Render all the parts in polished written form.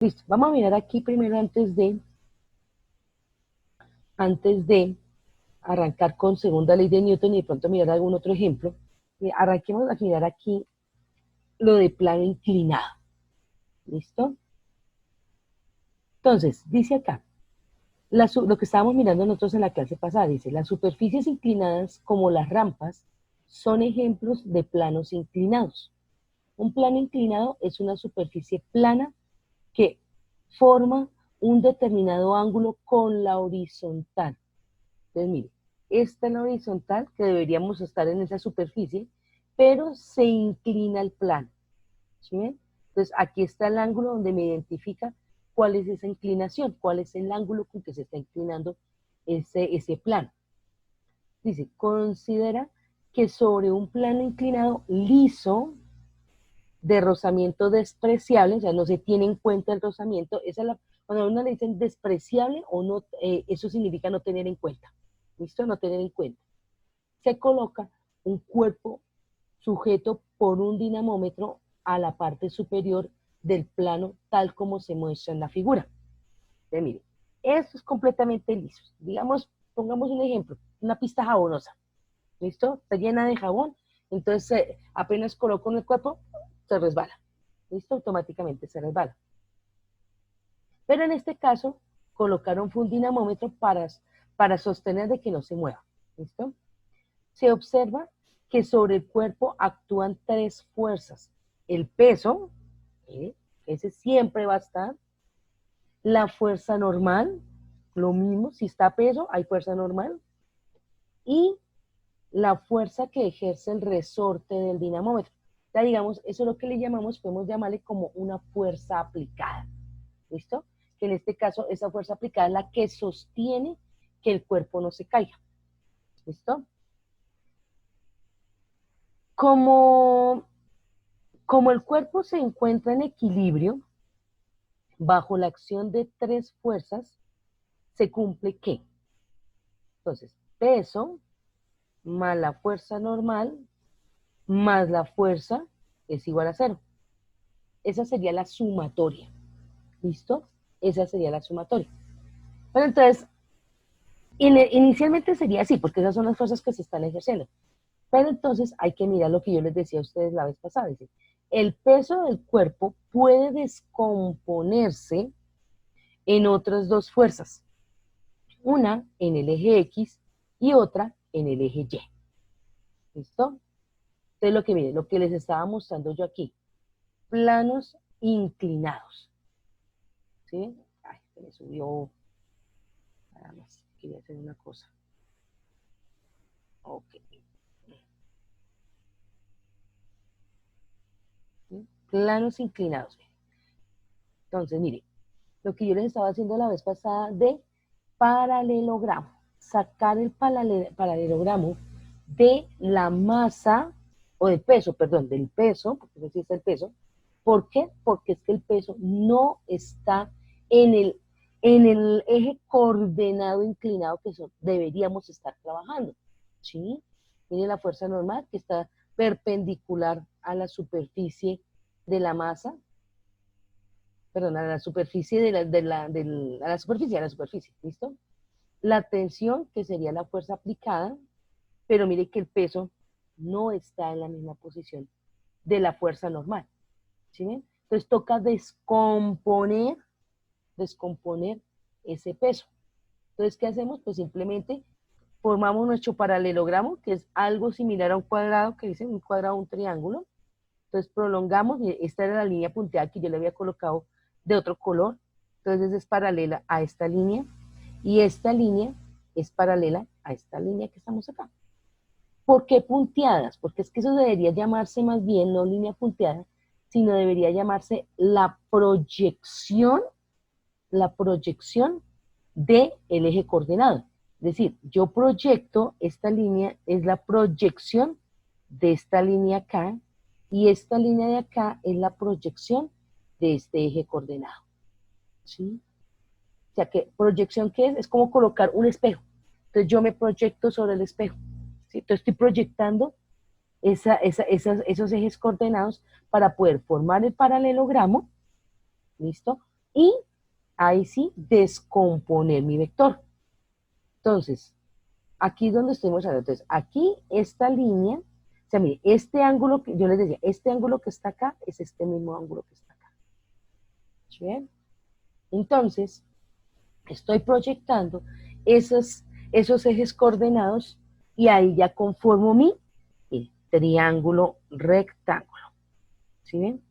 Listo, vamos a mirar aquí primero antes de arrancar con segunda ley de Newton y de pronto mirar algún otro ejemplo. Arranquemos a mirar aquí lo de plano inclinado. ¿Listo? Entonces, dice acá, lo que estábamos mirando nosotros en la clase pasada, dice, las superficies inclinadas como las rampas son ejemplos de planos inclinados. Un plano inclinado es una superficie plana que forma un determinado ángulo con la horizontal. Entonces, mire, esta es la horizontal que deberíamos estar en esa superficie, pero se inclina el plano. ¿Sí ven? Entonces, aquí está el ángulo donde me identifica cuál es esa inclinación, cuál es el ángulo con que se está inclinando ese plano. Dice, considera que sobre un plano inclinado liso, de rozamiento despreciable, o sea, no se tiene en cuenta el rozamiento, cuando a uno le dicen despreciable o no, eso significa no tener en cuenta, ¿listo? No tener en cuenta. Se coloca un cuerpo sujeto por un dinamómetro a la parte superior del plano, tal como se muestra en la figura. Entonces, mire, esto es completamente liso. Digamos, pongamos un ejemplo, una pista jabonosa, ¿listo? Está llena de jabón, entonces apenas coloco en el cuerpo, se resbala. ¿Listo? Automáticamente se resbala. Pero en este caso, colocaron un dinamómetro para sostener de que no se mueva. ¿Listo? Se observa que sobre el cuerpo actúan tres fuerzas. El peso, ¿eh? Ese siempre va a estar. La fuerza normal, lo mismo, si está peso, hay fuerza normal. Y la fuerza que ejerce el resorte del dinamómetro. Ya digamos, eso es lo que le llamamos, podemos llamarle como una fuerza aplicada. ¿Listo? Que en este caso esa fuerza aplicada es la que sostiene que el cuerpo no se caiga. ¿Listo? Como, como el cuerpo se encuentra en equilibrio bajo la acción de tres fuerzas, se cumple ¿qué? Entonces, peso más la fuerza normal más la fuerza es igual a cero. Esa sería la sumatoria. ¿Listo? Esa sería la sumatoria. Pero entonces, inicialmente sería así, porque esas son las fuerzas que se están ejerciendo. Pero entonces hay que mirar lo que yo les decía a ustedes la vez pasada. Dice, el peso del cuerpo puede descomponerse en otras dos fuerzas. Una en el eje X y otra en el eje Y. ¿Listo? Entonces lo que miren, lo que les estaba mostrando yo aquí. Planos inclinados. ¿Sí? Ay, se me subió. Nada más. Quería hacer una cosa. Ok. ¿Sí? Planos inclinados. Entonces, mire, lo que yo les estaba haciendo la vez pasada de paralelogramo, sacar el paralelogramo de la masa, o del peso, perdón, del peso, porque no existe el peso. ¿Por qué? Porque es que el peso no está en el eje coordenado inclinado que deberíamos estar trabajando. ¿Sí? Tiene la fuerza normal que está perpendicular a la superficie de la masa, perdón, a la superficie a la superficie, ¿listo? La tensión, que sería la fuerza aplicada, pero mire que el peso no está en la misma posición de la fuerza normal, ¿sí ven? Entonces toca descomponer ese peso. Entonces, ¿qué hacemos? Pues simplemente formamos nuestro paralelogramo, que es algo similar a un cuadrado, que dice un cuadrado, un triángulo. Entonces prolongamos, y esta era la línea punteada que yo le había colocado de otro color, entonces es paralela a esta línea, y esta línea es paralela a esta línea que estamos acá. ¿Por qué punteadas? Porque es que eso debería llamarse más bien no línea punteada, sino debería llamarse la proyección del eje coordenado. Es decir, yo proyecto esta línea, es la proyección de esta línea acá, y esta línea de acá es la proyección de este eje coordenado. ¿Sí? O sea, que proyección, ¿qué es? Es como colocar un espejo. Entonces yo me proyecto sobre el espejo. ¿Sí? Entonces estoy proyectando esos ejes coordenados para poder formar el paralelogramo, ¿listo? y ahí sí descomponer mi vector. Entonces, aquí es donde estoy mostrando. Entonces, aquí esta línea, o sea, mire, este ángulo que yo les decía, este ángulo que está acá es este mismo ángulo que está acá. ¿Sí ven? Entonces, estoy proyectando esos ejes coordenados y ahí ya conformo mi triángulo rectángulo. ¿Sí ven?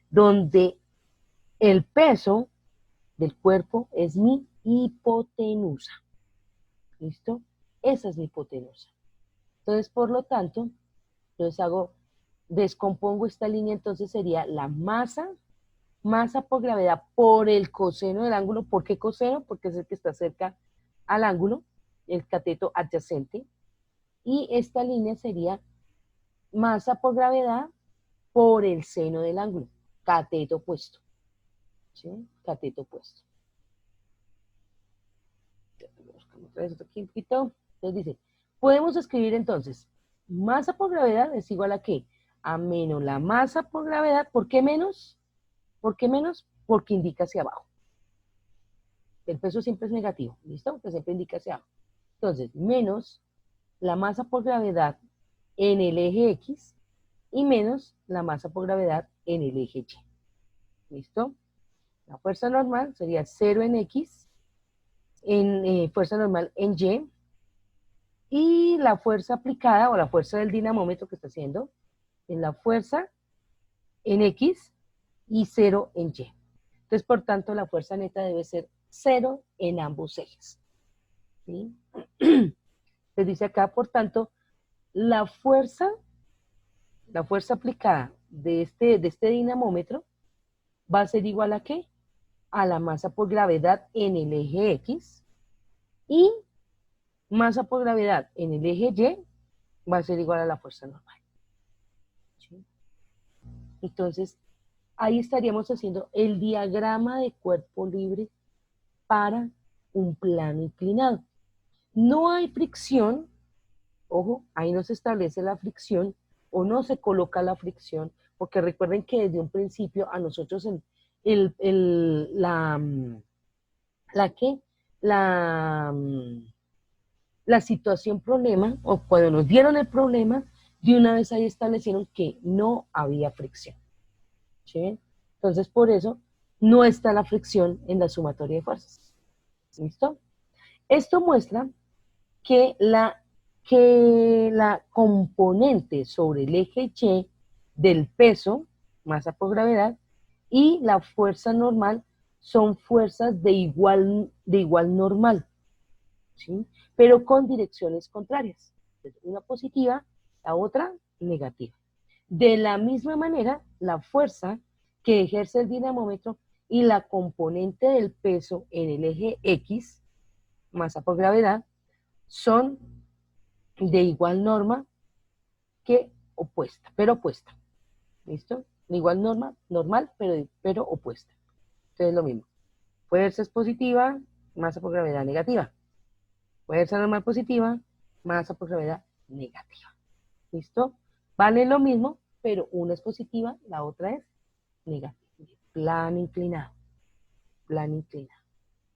Donde el peso del cuerpo es mi hipotenusa. ¿Listo? Esa es mi hipotenusa. Entonces, por lo tanto, entonces descompongo esta línea, entonces sería la masa por gravedad por el coseno del ángulo. ¿Por qué coseno? Porque es el que está cerca al ángulo, el cateto adyacente. Y esta línea sería masa por gravedad por el seno del ángulo, cateto opuesto. ¿Sí? Cateto opuesto. Entonces dice, podemos escribir entonces, masa por gravedad es igual a ¿qué? A menos la masa por gravedad. ¿Por qué menos? ¿Por qué menos? Porque indica hacia abajo. El peso siempre es negativo, ¿listo? Porque siempre indica hacia abajo. Entonces, menos la masa por gravedad en el eje X y menos la masa por gravedad en el eje Y. ¿Listo? La fuerza normal sería 0 en X, en fuerza normal en Y, y la fuerza aplicada o la fuerza del dinamómetro que está haciendo es la fuerza en X y 0 en Y. Entonces, por tanto, la fuerza neta debe ser 0 en ambos ejes. ¿Sí? Se dice acá, por tanto, la fuerza aplicada de este dinamómetro va a ser igual a ¿qué? A la masa por gravedad en el eje X y masa por gravedad en el eje Y va a ser igual a la fuerza normal. ¿Sí? Entonces, ahí estaríamos haciendo el diagrama de cuerpo libre para un plano inclinado. No hay fricción, ojo, ahí no se establece la fricción o no se coloca la fricción, porque recuerden que desde un principio a nosotros la que la situación problema, o cuando nos dieron el problema, de una vez ahí establecieron que no había fricción. ¿Sí? Entonces, por eso no está la fricción en la sumatoria de fuerzas. ¿Listo? Esto muestra que la componente sobre el eje Y del peso, masa por gravedad, y la fuerza normal son fuerzas de igual normal, ¿sí? Pero con direcciones contrarias. Una positiva, la otra negativa. De la misma manera, la fuerza que ejerce el dinamómetro y la componente del peso en el eje X, masa por gravedad, son de igual norma que opuesta, pero opuesta. ¿Listo? De igual norma, normal, pero opuesta. Entonces lo mismo. Fuerza es positiva, masa por gravedad negativa. Fuerza normal positiva, masa por gravedad negativa. ¿Listo? Vale lo mismo, pero una es positiva, la otra es negativa. Plano inclinado. Plano inclinado.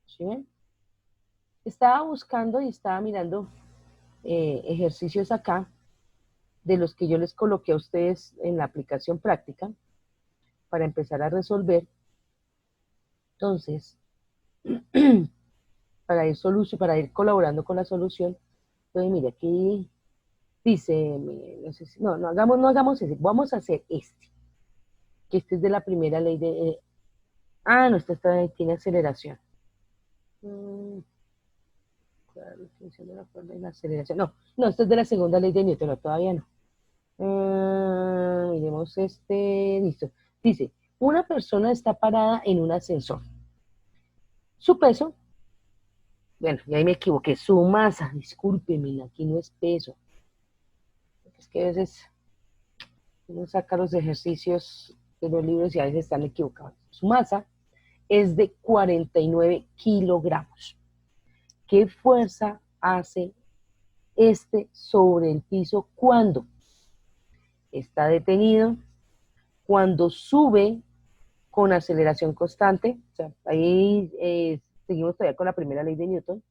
¿Sí ven? Estaba buscando y estaba mirando ejercicios acá de los que yo les coloqué a ustedes en la aplicación práctica para empezar a resolver. Entonces, para ir colaborando con la solución, entonces mire, aquí dice, no hagamos ese, vamos a hacer que este es de la primera ley de, no, tiene aceleración. Claro, función de la cuerda y la aceleración. No, esto es de la segunda ley de Newton, no, todavía no. Miremos listo. Dice, una persona está parada en un ascensor. Su peso, bueno, y ahí me equivoqué, su masa, discúlpeme, aquí no es peso. Es que a veces uno saca los ejercicios de los libros y a veces están equivocados. Su masa es de 49 kilogramos. ¿Qué fuerza hace sobre el piso cuando está detenido, cuando sube con aceleración constante, o sea, ahí seguimos todavía con la primera ley de Newton,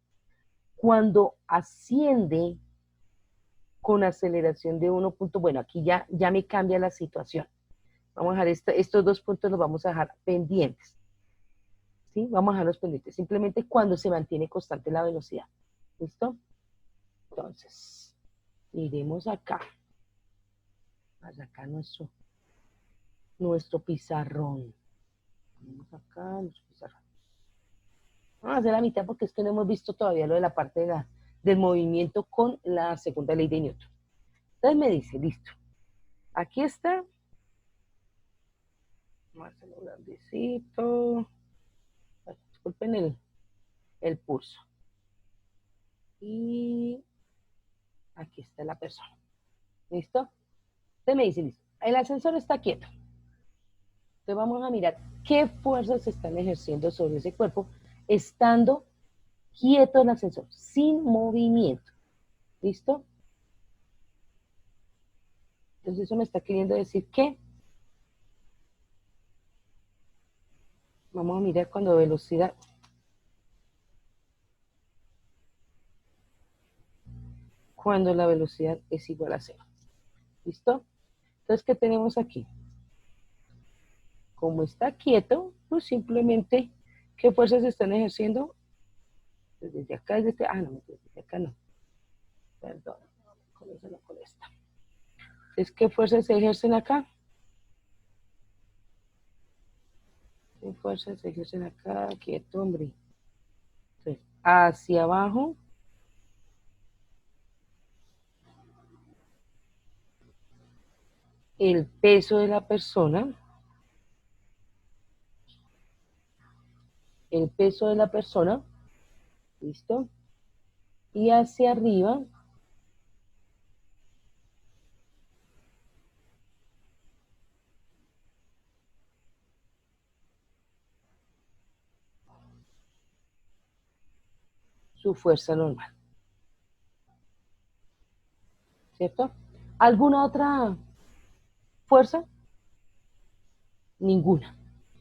cuando asciende con aceleración de 1 punto, bueno, aquí ya me cambia la situación. Vamos a dejar estos dos puntos, los vamos a dejar pendientes. ¿Sí? Vamos a dejarlos pendientes, simplemente cuando se mantiene constante la velocidad. ¿Listo? Entonces, miremos acá. Acá nuestro pizarrón. Vamos acá, nuestro pizarrón. Vamos a hacer la mitad porque es que no hemos visto todavía lo de la parte del movimiento con la segunda ley de Newton. Entonces me dice, listo. Aquí está. Vamos a hacerlo grandecito. Disculpen el pulso. Y aquí está la persona. ¿Listo? Entonces me dice, listo. El ascensor está quieto. Entonces vamos a mirar qué fuerzas se están ejerciendo sobre ese cuerpo estando quieto el ascensor, sin movimiento. ¿Listo? Entonces eso me está queriendo decir que vamos a mirar cuando velocidad cuando la velocidad es igual a cero. ¿Listo? Entonces, ¿qué tenemos aquí? Como está quieto, pues simplemente, ¿qué fuerzas se están ejerciendo? Desde acá, no, desde acá no. Perdón, con eso no con esta. Entonces, ¿qué fuerzas se ejercen acá? ¿Qué fuerzas se ejercen acá? Quieto, hombre. Entonces, hacia abajo, el peso de la persona, ¿listo? Y hacia arriba, su fuerza normal, ¿cierto? ¿Alguna otra fuerza? Ninguna.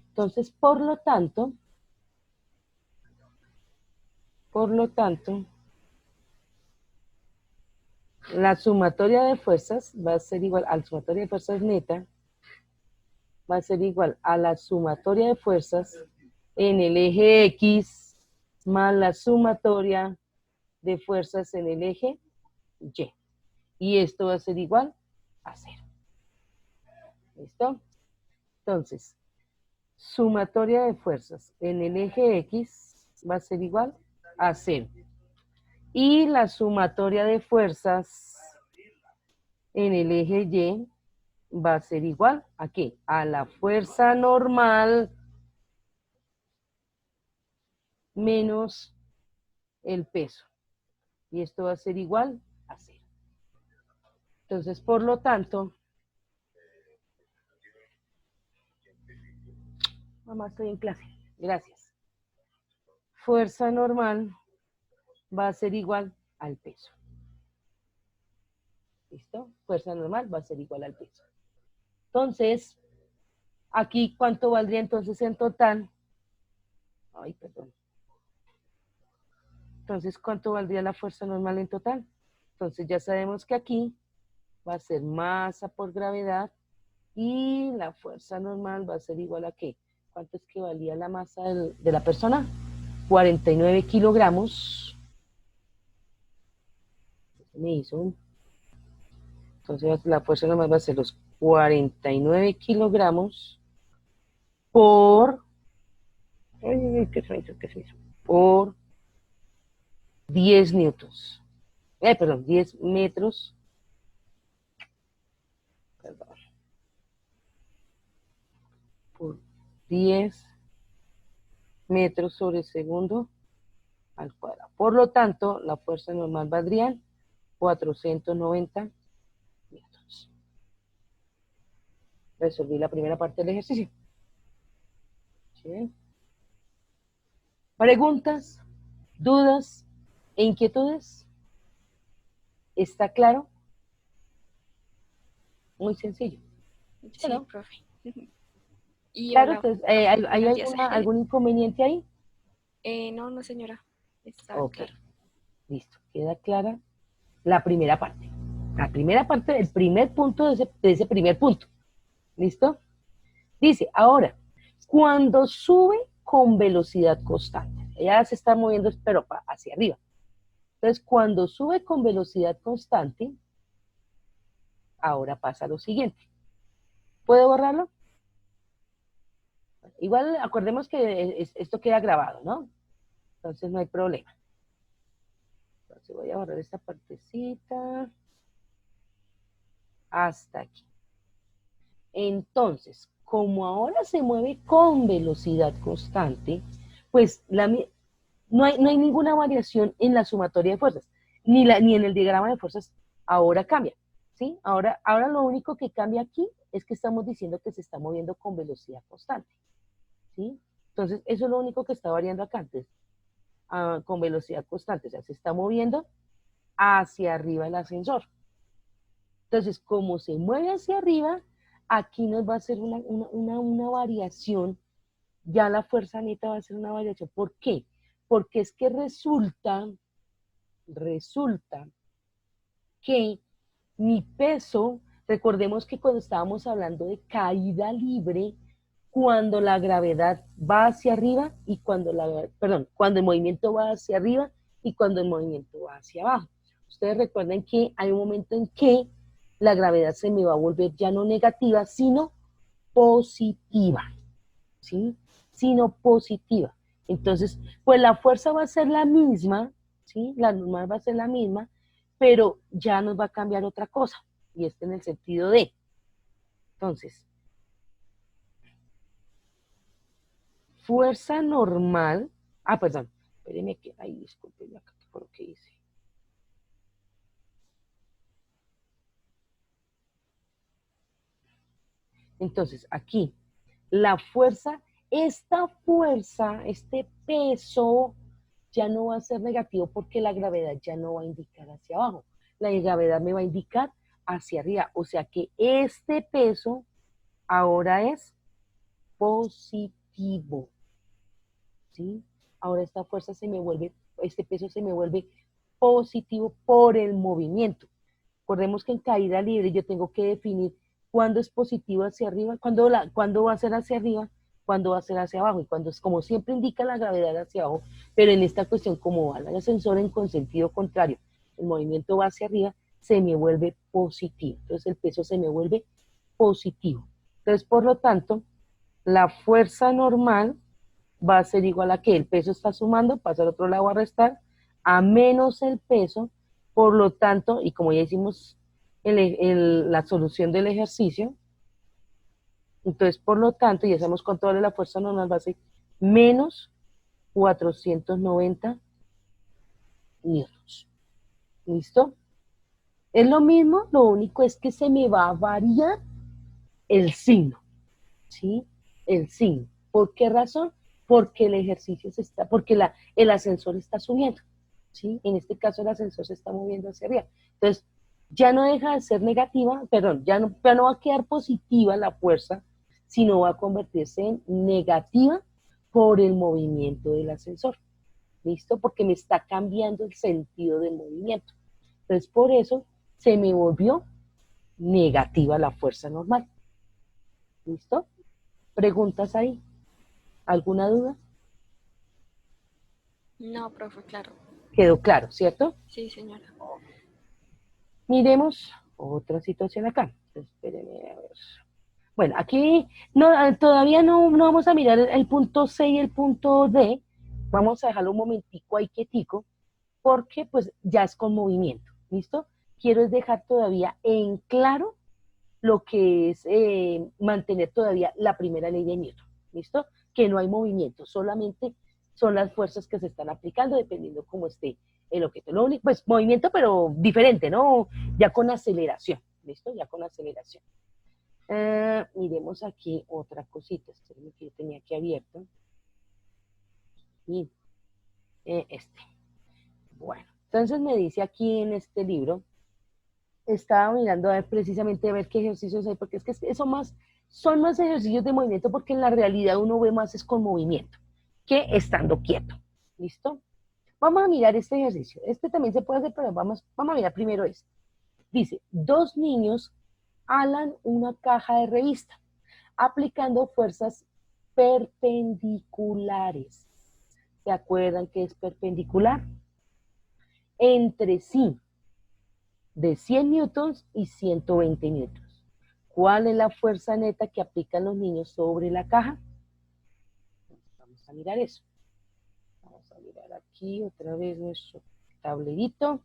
Entonces, por lo tanto, la sumatoria de fuerzas va a ser igual a la sumatoria de fuerzas neta, va a ser igual a la sumatoria de fuerzas en el eje X más la sumatoria de fuerzas en el eje Y. Y esto va a ser igual a cero. ¿Listo? Entonces, sumatoria de fuerzas en el eje X va a ser igual a cero. Y la sumatoria de fuerzas en el eje Y va a ser igual a qué? A la fuerza normal menos el peso. Y esto va a ser igual a cero. Entonces, por lo tanto, mamá, estoy en clase. Gracias. Fuerza normal va a ser igual al peso. ¿Listo? Fuerza normal va a ser igual al peso. Entonces, aquí, ¿cuánto valdría entonces en total? Ay, perdón. Entonces, ¿cuánto valdría la fuerza normal en total? Entonces, ya sabemos que aquí va a ser masa por gravedad y la fuerza normal va a ser igual a ¿qué? ¿Cuánto es que valía la masa de la persona? 49 kilogramos. Me hizo. Entonces, la fuerza normal va a ser los 49 kilogramos por... ¿Qué se hizo? ¿Qué se hizo? Por 10 newtons. Perdón, 10 metros. Perdón. Por 10 metros sobre segundo al cuadrado. Por lo tanto, la fuerza normal valdría 490 newtons. Resolví la primera parte del ejercicio. ¿Sí? ¿Preguntas, dudas e inquietudes? ¿Está claro? Muy sencillo. Sí, ¿No? profe. Y Claro, hola, entonces, ¿hay buenos días. algún inconveniente ahí? No, no, señora, está Ok, claro. listo, queda clara la primera parte. La primera parte del primer punto de ese primer punto. ¿Listo? Dice, ahora, cuando sube con velocidad constante, ella se está moviendo, pero hacia arriba. Entonces, cuando sube con velocidad constante, ahora pasa lo siguiente. ¿Puedo borrarlo? Igual acordemos que esto queda grabado, ¿no? Entonces no hay problema. Entonces voy a borrar esta partecita hasta aquí. Entonces, como ahora se mueve con velocidad constante, pues no hay ninguna variación en la sumatoria de fuerzas, ni en el diagrama de fuerzas ahora cambia. ¿Sí? Ahora lo único que cambia aquí es que estamos diciendo que se está moviendo con velocidad constante. ¿Sí? Entonces, eso es lo único que está variando acá antes, con velocidad constante, o sea, se está moviendo hacia arriba el ascensor. Entonces, como se mueve hacia arriba, aquí nos va a hacer una variación, ya la fuerza neta va a ser una variación. ¿Por qué? Porque es que resulta que mi peso, recordemos que cuando estábamos hablando de caída libre, cuando la gravedad va hacia arriba y cuando el movimiento va hacia arriba y cuando el movimiento va hacia abajo. Ustedes recuerden que hay un momento en que la gravedad se me va a volver ya no negativa, sino positiva, ¿sí? Sino positiva. Entonces, pues la fuerza va a ser la misma, ¿sí? La normal va a ser la misma, pero ya nos va a cambiar otra cosa, y este en el sentido de, entonces, fuerza normal, perdón, espérenme que, ay, discúlpenme acá por lo que hice. Entonces, aquí, la fuerza, esta fuerza, este peso, ya no va a ser negativo porque la gravedad ya no va a indicar hacia abajo. La gravedad me va a indicar hacia arriba. O sea que este peso ahora es positivo. ¿Sí? Ahora esta fuerza este peso se me vuelve positivo por el movimiento. Recordemos que en caída libre yo tengo que definir cuándo es positivo hacia arriba, cuándo va a ser hacia arriba, cuándo va a ser hacia abajo. Y cuando es, como siempre indica la gravedad hacia abajo, pero en esta cuestión, como va el ascensor con sentido contrario, el movimiento va hacia arriba, se me vuelve positivo. Entonces el peso se me vuelve positivo. Entonces, por lo tanto, la fuerza normal va a ser igual a que el peso está sumando, pasa al otro lado a restar, a menos el peso, por lo tanto, y como ya hicimos la solución del ejercicio, entonces por lo tanto, ya sabemos cuánto vale la fuerza normal, va a ser menos 490 newtons. ¿Listo? Es lo mismo, lo único es que se me va a variar el signo. ¿Sí? El signo. ¿Por qué razón? Porque el ejercicio porque el ascensor está subiendo, ¿sí? En este caso el ascensor se está moviendo hacia arriba. Entonces, ya no deja de ser negativa, perdón, ya no va a quedar positiva la fuerza, sino va a convertirse en negativa por el movimiento del ascensor. ¿Listo? Porque me está cambiando el sentido del movimiento. Entonces, por eso se me volvió negativa la fuerza normal. ¿Listo? ¿Preguntas ahí? ¿Alguna duda? No, profe, claro. Quedó claro, ¿cierto? Sí, señora. Miremos otra situación acá. Espérenme a ver. Bueno, aquí no, todavía no vamos a mirar el punto C y el punto D. Vamos a dejarlo un momentico ahí quietico, porque pues ya es con movimiento. ¿Listo? Quiero es dejar todavía en claro lo que es mantener todavía la primera ley de Newton. ¿Listo? Que no hay movimiento, solamente son las fuerzas que se están aplicando dependiendo cómo esté el objeto. Lo único, pues movimiento, pero diferente, ¿no? Ya con aceleración. ¿Listo? Ya con aceleración. Miremos aquí otra cosita. Espérenme que yo tenía aquí abierto. Y este. Bueno, entonces me dice aquí en este libro, estaba mirando a ver precisamente a ver qué ejercicios hay, porque es que eso más Son más ejercicios de movimiento porque en la realidad uno ve más es con movimiento que estando quieto. ¿Listo? Vamos a mirar este ejercicio. Este también se puede hacer, pero vamos a mirar primero este. Dice, dos niños alan una caja de revista aplicando fuerzas perpendiculares. ¿Se acuerdan qué es perpendicular? Entre sí, de 100 newtons y 120 newtons. ¿Cuál es la fuerza neta que aplican los niños sobre la caja? Vamos a mirar eso. Vamos a mirar aquí otra vez nuestro tablerito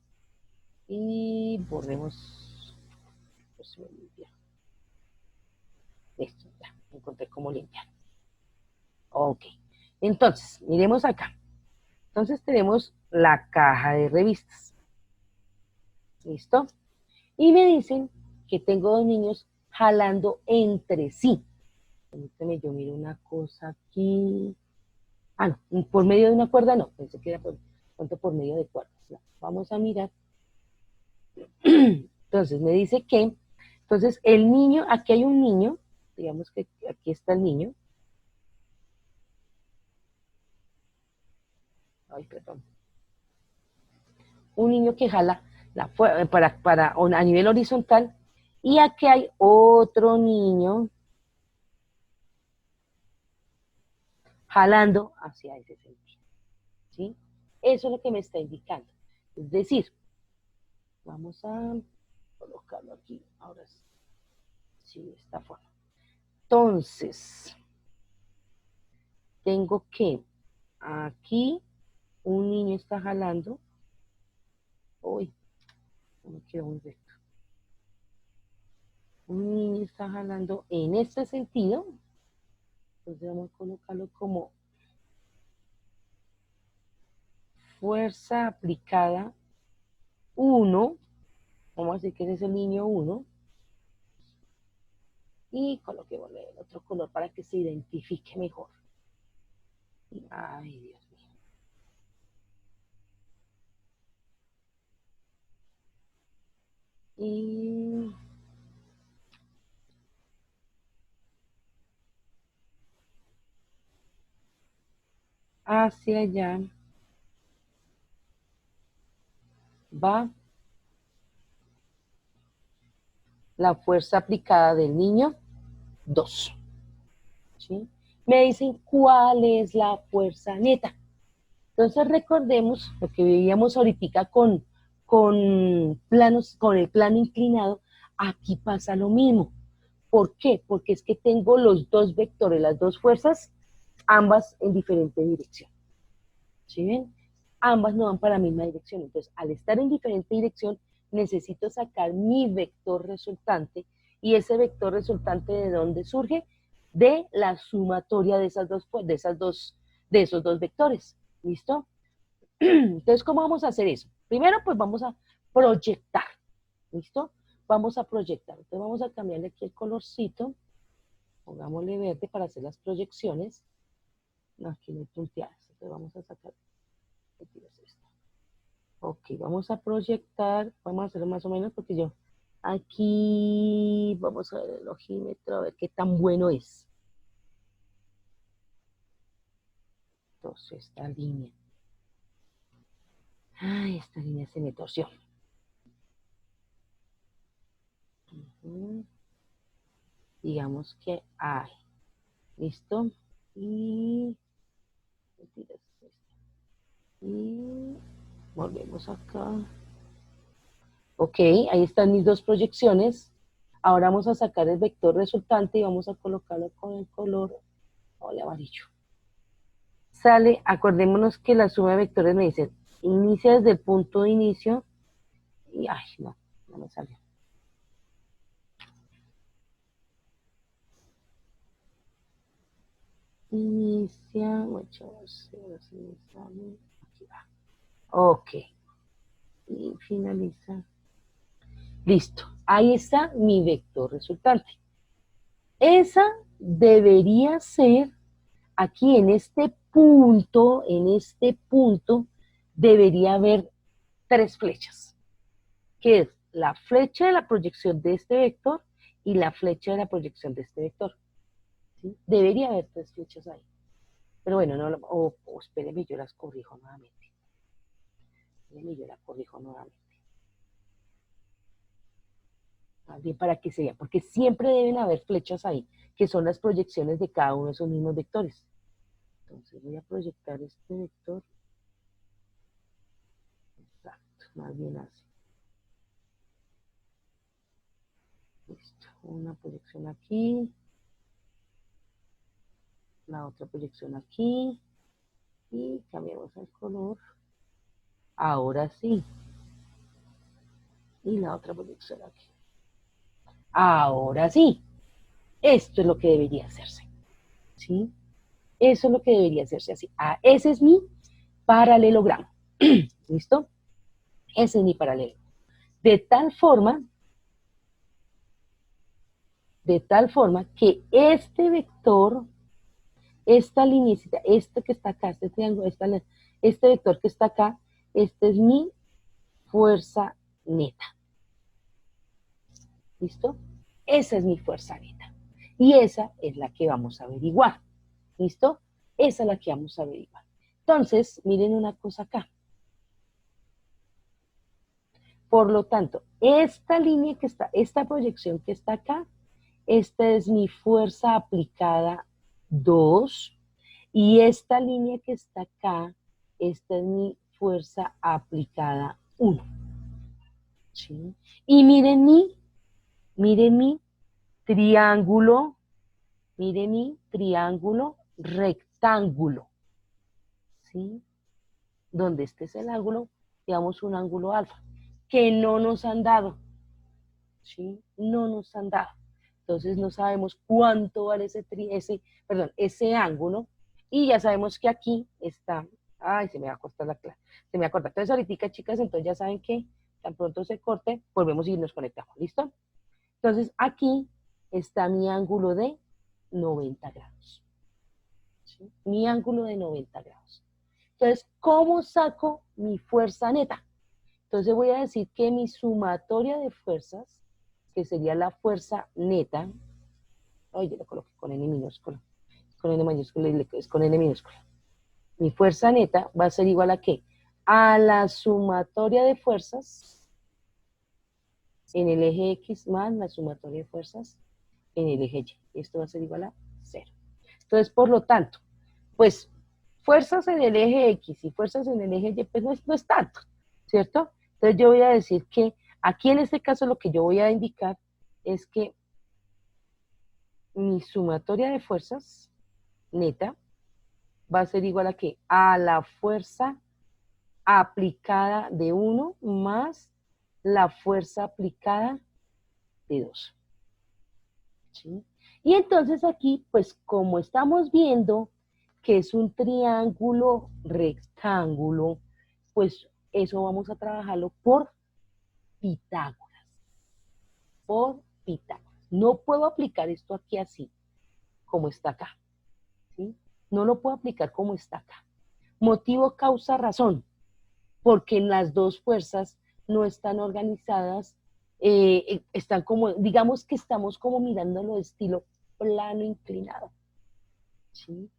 y borremos. Pues voy a limpiar. Listo, ya encontré cómo limpiar. Ok, entonces, miremos acá. Entonces tenemos la caja de revistas. ¿Listo? Y me dicen que tengo dos niños jalando entre sí. Permítame, yo miro una cosa aquí. Ah, no, por medio de una cuerda no, pensé que era por medio de cuerdas. No, vamos a mirar. Entonces me dice que, entonces el niño, aquí hay un niño, digamos que aquí está el niño. Ay, perdón. Un niño que jala a nivel horizontal y aquí hay otro niño jalando hacia ese sentido, ¿sí? Eso es lo que me está indicando. Es decir, vamos a colocarlo aquí, ahora sí, de esta forma. Entonces, tengo que aquí un niño está jalando. Uy, no me quedó muy recto. Un niño está jalando en este sentido. Entonces vamos a colocarlo como fuerza aplicada 1. Vamos a decir que ese es el niño 1. Y coloquémosle el otro color para que se identifique mejor. Ay, Dios mío. Y hacia allá va la fuerza aplicada del niño 2. ¿Sí? Me dicen cuál es la fuerza neta. Entonces recordemos lo que veíamos ahorita con el plano inclinado, aquí pasa lo mismo. ¿Por qué? Porque es que tengo los dos vectores, las dos fuerzas, ambas en diferente dirección. ¿Sí ven? Ambas no van para la misma dirección. Entonces, al estar en diferente dirección, necesito sacar mi vector resultante. ¿Y ese vector resultante de dónde surge? De la sumatoria de esos dos vectores. ¿Listo? Entonces, ¿cómo vamos a hacer eso? Primero, pues vamos a proyectar. ¿Listo? Vamos a proyectar. Entonces, vamos a cambiarle aquí el colorcito. Pongámosle verde para hacer las proyecciones. No, aquí no hay punteadas. Entonces, vamos a sacar. Ok, vamos a proyectar. Vamos a hacerlo más o menos porque yo aquí vamos a ver el ojímetro, a ver qué tan bueno es. Entonces, esta línea. Ay, esta línea se me torció. Digamos que hay. ¿Listo? Y volvemos acá. Ok, ahí están mis dos proyecciones. Ahora vamos a sacar el vector resultante y vamos a colocarlo con el color amarillo. Sale, acordémonos que la suma de vectores me dice, inicia desde el punto de inicio y, ay, no me salió. Inicia, aquí va. Ok, y finaliza. Listo, ahí está mi vector resultante. Esa debería ser, aquí en este punto, debería haber tres flechas, que es la flecha de la proyección de este vector y la flecha de la proyección de este vector. ¿Sí? Debería haber 3 flechas ahí. Pero bueno, no, espérenme, yo las corrijo nuevamente. Espérenme, yo las corrijo nuevamente. Más bien para que se vea, porque siempre deben haber flechas ahí, que son las proyecciones de cada uno de esos mismos vectores. Entonces voy a proyectar este vector. Exacto, más bien así. Listo, una proyección aquí, la otra proyección aquí, y cambiamos el color. Ahora sí. Y la otra proyección aquí. Ahora sí. Esto es lo que debería hacerse. ¿Sí? Eso es lo que debería hacerse así. Ah, ese es mi paralelogramo. ¿Listo? Ese es mi paralelo. De tal forma que este vector, esta línea, este que está acá, este triángulo, este vector que está acá, este es mi fuerza neta. ¿Listo? Esa es mi fuerza neta. Y esa es la que vamos a averiguar. ¿Listo? Esa es la que vamos a averiguar. Entonces, miren una cosa acá. Por lo tanto, esta línea que está, esta proyección que está acá, esta es mi fuerza aplicada 2, y esta línea que está acá, esta es mi fuerza aplicada 1. ¿Sí? Y miren mi triángulo, miren mi triángulo rectángulo. ¿Sí? Donde este es el ángulo, digamos un ángulo alfa, que no nos han dado. ¿Sí? No nos han dado. Entonces no sabemos cuánto vale ese ángulo, y ya sabemos que aquí está, ay, se me va a cortar la clase, se me va a cortar. Entonces ahorita, chicas, entonces ya saben que tan pronto se corte, volvemos y nos conectamos, ¿listo? Entonces aquí está mi ángulo de 90 grados. ¿Sí? Mi ángulo de 90 grados. Entonces, ¿cómo saco mi fuerza neta? Entonces voy a decir que mi sumatoria de fuerzas, que sería la fuerza neta, ay, yo lo coloqué con N minúscula, con N mayúscula, es con N minúscula. Mi fuerza neta va a ser igual a ¿qué? A la sumatoria de fuerzas en el eje X más la sumatoria de fuerzas en el eje Y. Esto va a ser igual a 0. Entonces, por lo tanto, pues fuerzas en el eje X y fuerzas en el eje Y, pues no es tanto, ¿cierto? Entonces yo voy a decir que aquí en este caso lo que yo voy a indicar es que mi sumatoria de fuerzas neta va a ser igual a ¿qué? A la fuerza aplicada de 1 más la fuerza aplicada de 2. ¿Sí? Y entonces aquí, pues como estamos viendo que es un triángulo rectángulo, pues eso vamos a trabajarlo por Pitágoras. Por Pitágoras. No puedo aplicar esto aquí así, como está acá. ¿Sí? No lo puedo aplicar como está acá. Motivo, causa, razón. Porque las dos fuerzas no están organizadas, están como, digamos que estamos como mirándolo de estilo plano inclinado. ¿Sí?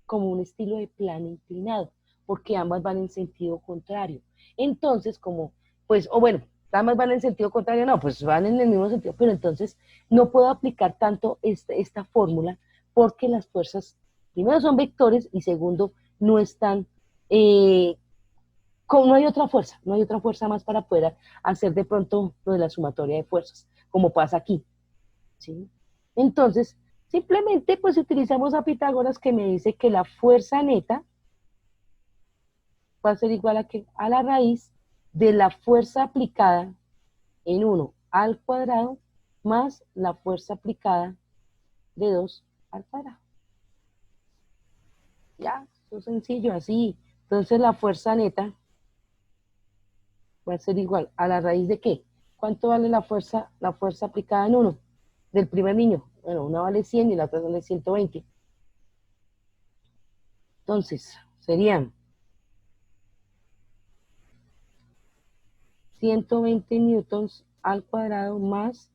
Como un estilo de plano inclinado, porque ambas van en sentido contrario. Entonces, como, pues, o bueno, ambas van en sentido contrario, no, pues van en el mismo sentido, pero entonces no puedo aplicar tanto esta fórmula porque las fuerzas, primero son vectores y segundo, no están, no hay otra fuerza más para poder hacer de pronto lo de la sumatoria de fuerzas, como pasa aquí. ¿Sí? Entonces, simplemente pues utilizamos a Pitágoras, que me dice que la fuerza neta va a ser igual a la raíz de la fuerza aplicada en 1 al cuadrado más la fuerza aplicada de 2 al cuadrado. Ya, eso es sencillo, así. Entonces la fuerza neta va a ser igual a la raíz de ¿qué? ¿Cuánto vale la fuerza aplicada en 1? Del primer niño. Bueno, una vale 100 y la otra vale 120. Entonces, serían 120 newtons al cuadrado más,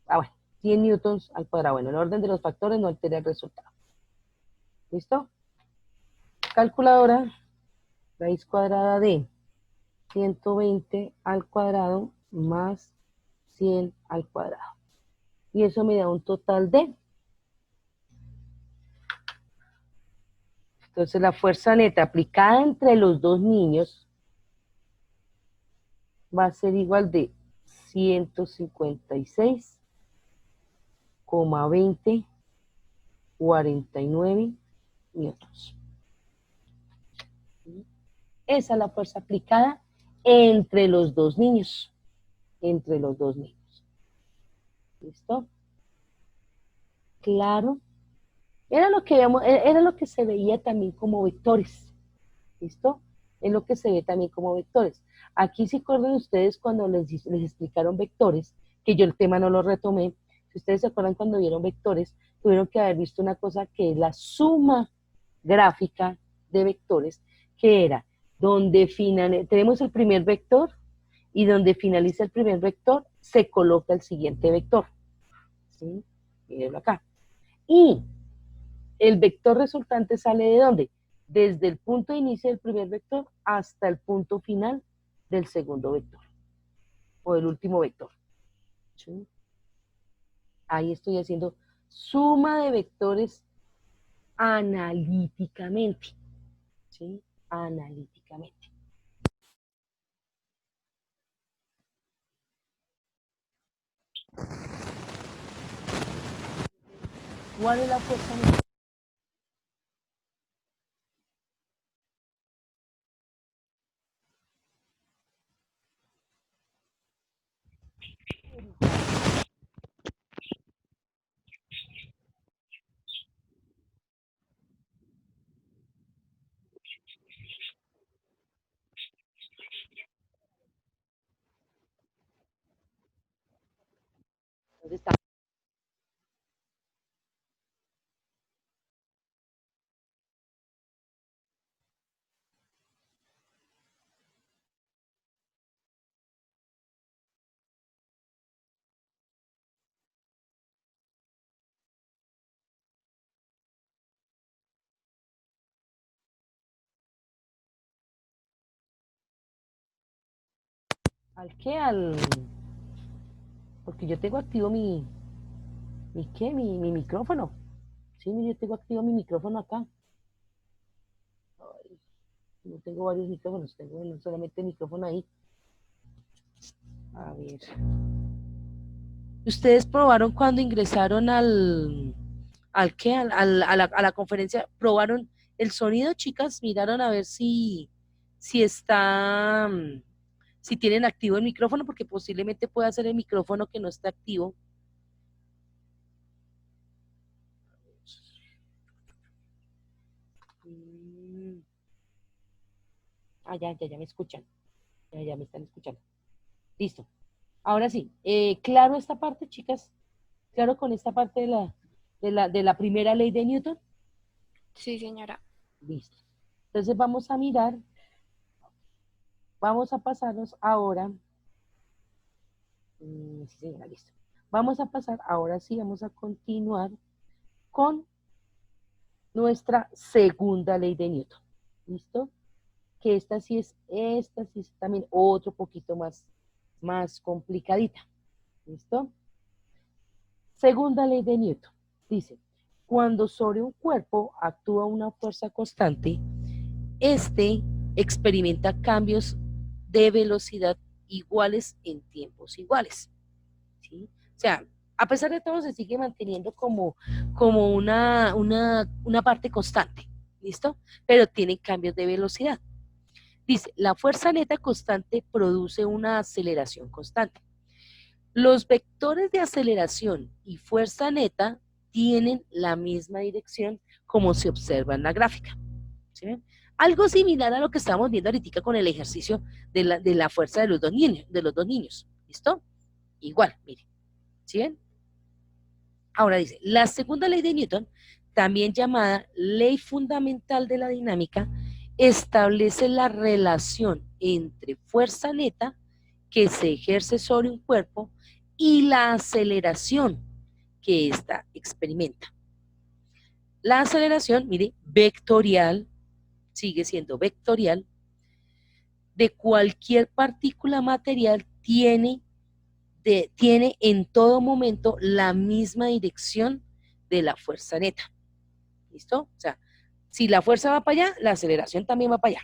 bueno, 100 newtons al cuadrado. Bueno, el orden de los factores no altera el resultado. ¿Listo? Calculadora, raíz cuadrada de 120 al cuadrado más 100 al cuadrado. Y eso me da un total de... Entonces la fuerza neta aplicada entre los dos niños va a ser igual de 156,2049 newtons. Esa es la fuerza aplicada entre los dos niños. Entre los dos niños. ¿Listo? Claro. Era lo que se veía también como vectores. ¿Listo? Es lo que se ve también como vectores. Aquí si acuerdan ustedes cuando les explicaron vectores, que yo el tema no lo retomé, si ustedes se acuerdan cuando vieron vectores, tuvieron que haber visto una cosa que es la suma gráfica de vectores, que era donde tenemos el primer vector y donde finaliza el primer vector, se coloca el siguiente vector. ¿Sí? Mírenlo acá. Y el vector resultante sale ¿de dónde? Desde el punto de inicio del primer vector hasta el punto final del segundo vector. O del último vector. ¿Sí? Ahí estoy haciendo suma de vectores analíticamente. ¿Sí? Analíticamente. ¿Cuál es la fuerza neta? ¿Dónde está? ¿Al qué? Porque yo tengo activo mi micrófono. Sí, yo tengo activo mi micrófono acá. Ay, no tengo varios micrófonos, tengo solamente el micrófono ahí. A ver. ¿Ustedes probaron cuando ingresaron al qué? A la conferencia? ¿Probaron el sonido, chicas? ¿Miraron a ver si está, si tienen activo el micrófono? Porque posiblemente pueda ser el micrófono que no está activo. Ya me escuchan. Ya me están escuchando. Listo. Ahora sí, claro esta parte, chicas. Claro con esta parte de la primera ley de Newton. Sí, señora. Listo. Entonces vamos a mirar, vamos a pasarnos ahora. Sí, señora, listo. Vamos a pasar, ahora sí, vamos a continuar con nuestra segunda ley de Newton. ¿Listo? Que esta sí es también otro poquito más complicadita. ¿Listo? Segunda ley de Newton. Dice, cuando sobre un cuerpo actúa una fuerza constante, este experimenta cambios de velocidad iguales en tiempos iguales. ¿Sí? O sea, a pesar de todo se sigue manteniendo como una parte constante, ¿listo? Pero tiene cambios de velocidad. Dice, la fuerza neta constante produce una aceleración constante. Los vectores de aceleración y fuerza neta tienen la misma dirección como se observa en la gráfica. ¿Sí ven? Algo similar a lo que estamos viendo ahorita con el ejercicio de la fuerza de los dos niños. ¿Listo? Igual, miren. ¿Sí ven? Ahora dice, la segunda ley de Newton, también llamada ley fundamental de la dinámica, establece la relación entre fuerza neta que se ejerce sobre un cuerpo y la aceleración que ésta experimenta. La aceleración, mire, vectorial, sigue siendo vectorial, de cualquier partícula material tiene en todo momento la misma dirección de la fuerza neta. ¿Listo? O sea, si la fuerza va para allá, la aceleración también va para allá.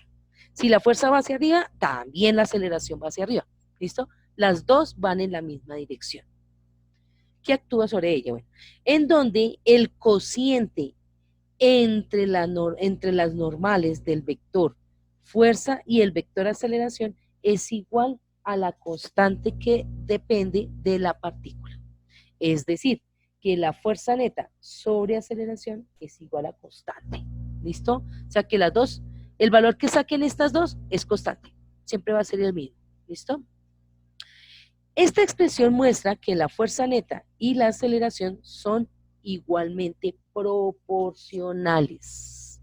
Si la fuerza va hacia arriba, también la aceleración va hacia arriba. ¿Listo? Las dos van en la misma dirección. ¿Qué actúa sobre ella? Bueno, en donde el cociente entre las normales del vector fuerza y el vector aceleración es igual a la constante que depende de la partícula. Es decir, que la fuerza neta sobre aceleración es igual a constante. ¿Listo? O sea que las dos, el valor que saquen estas dos es constante. Siempre va a ser el mismo. ¿Listo? Esta expresión muestra que la fuerza neta y la aceleración son igualmente proporcionales.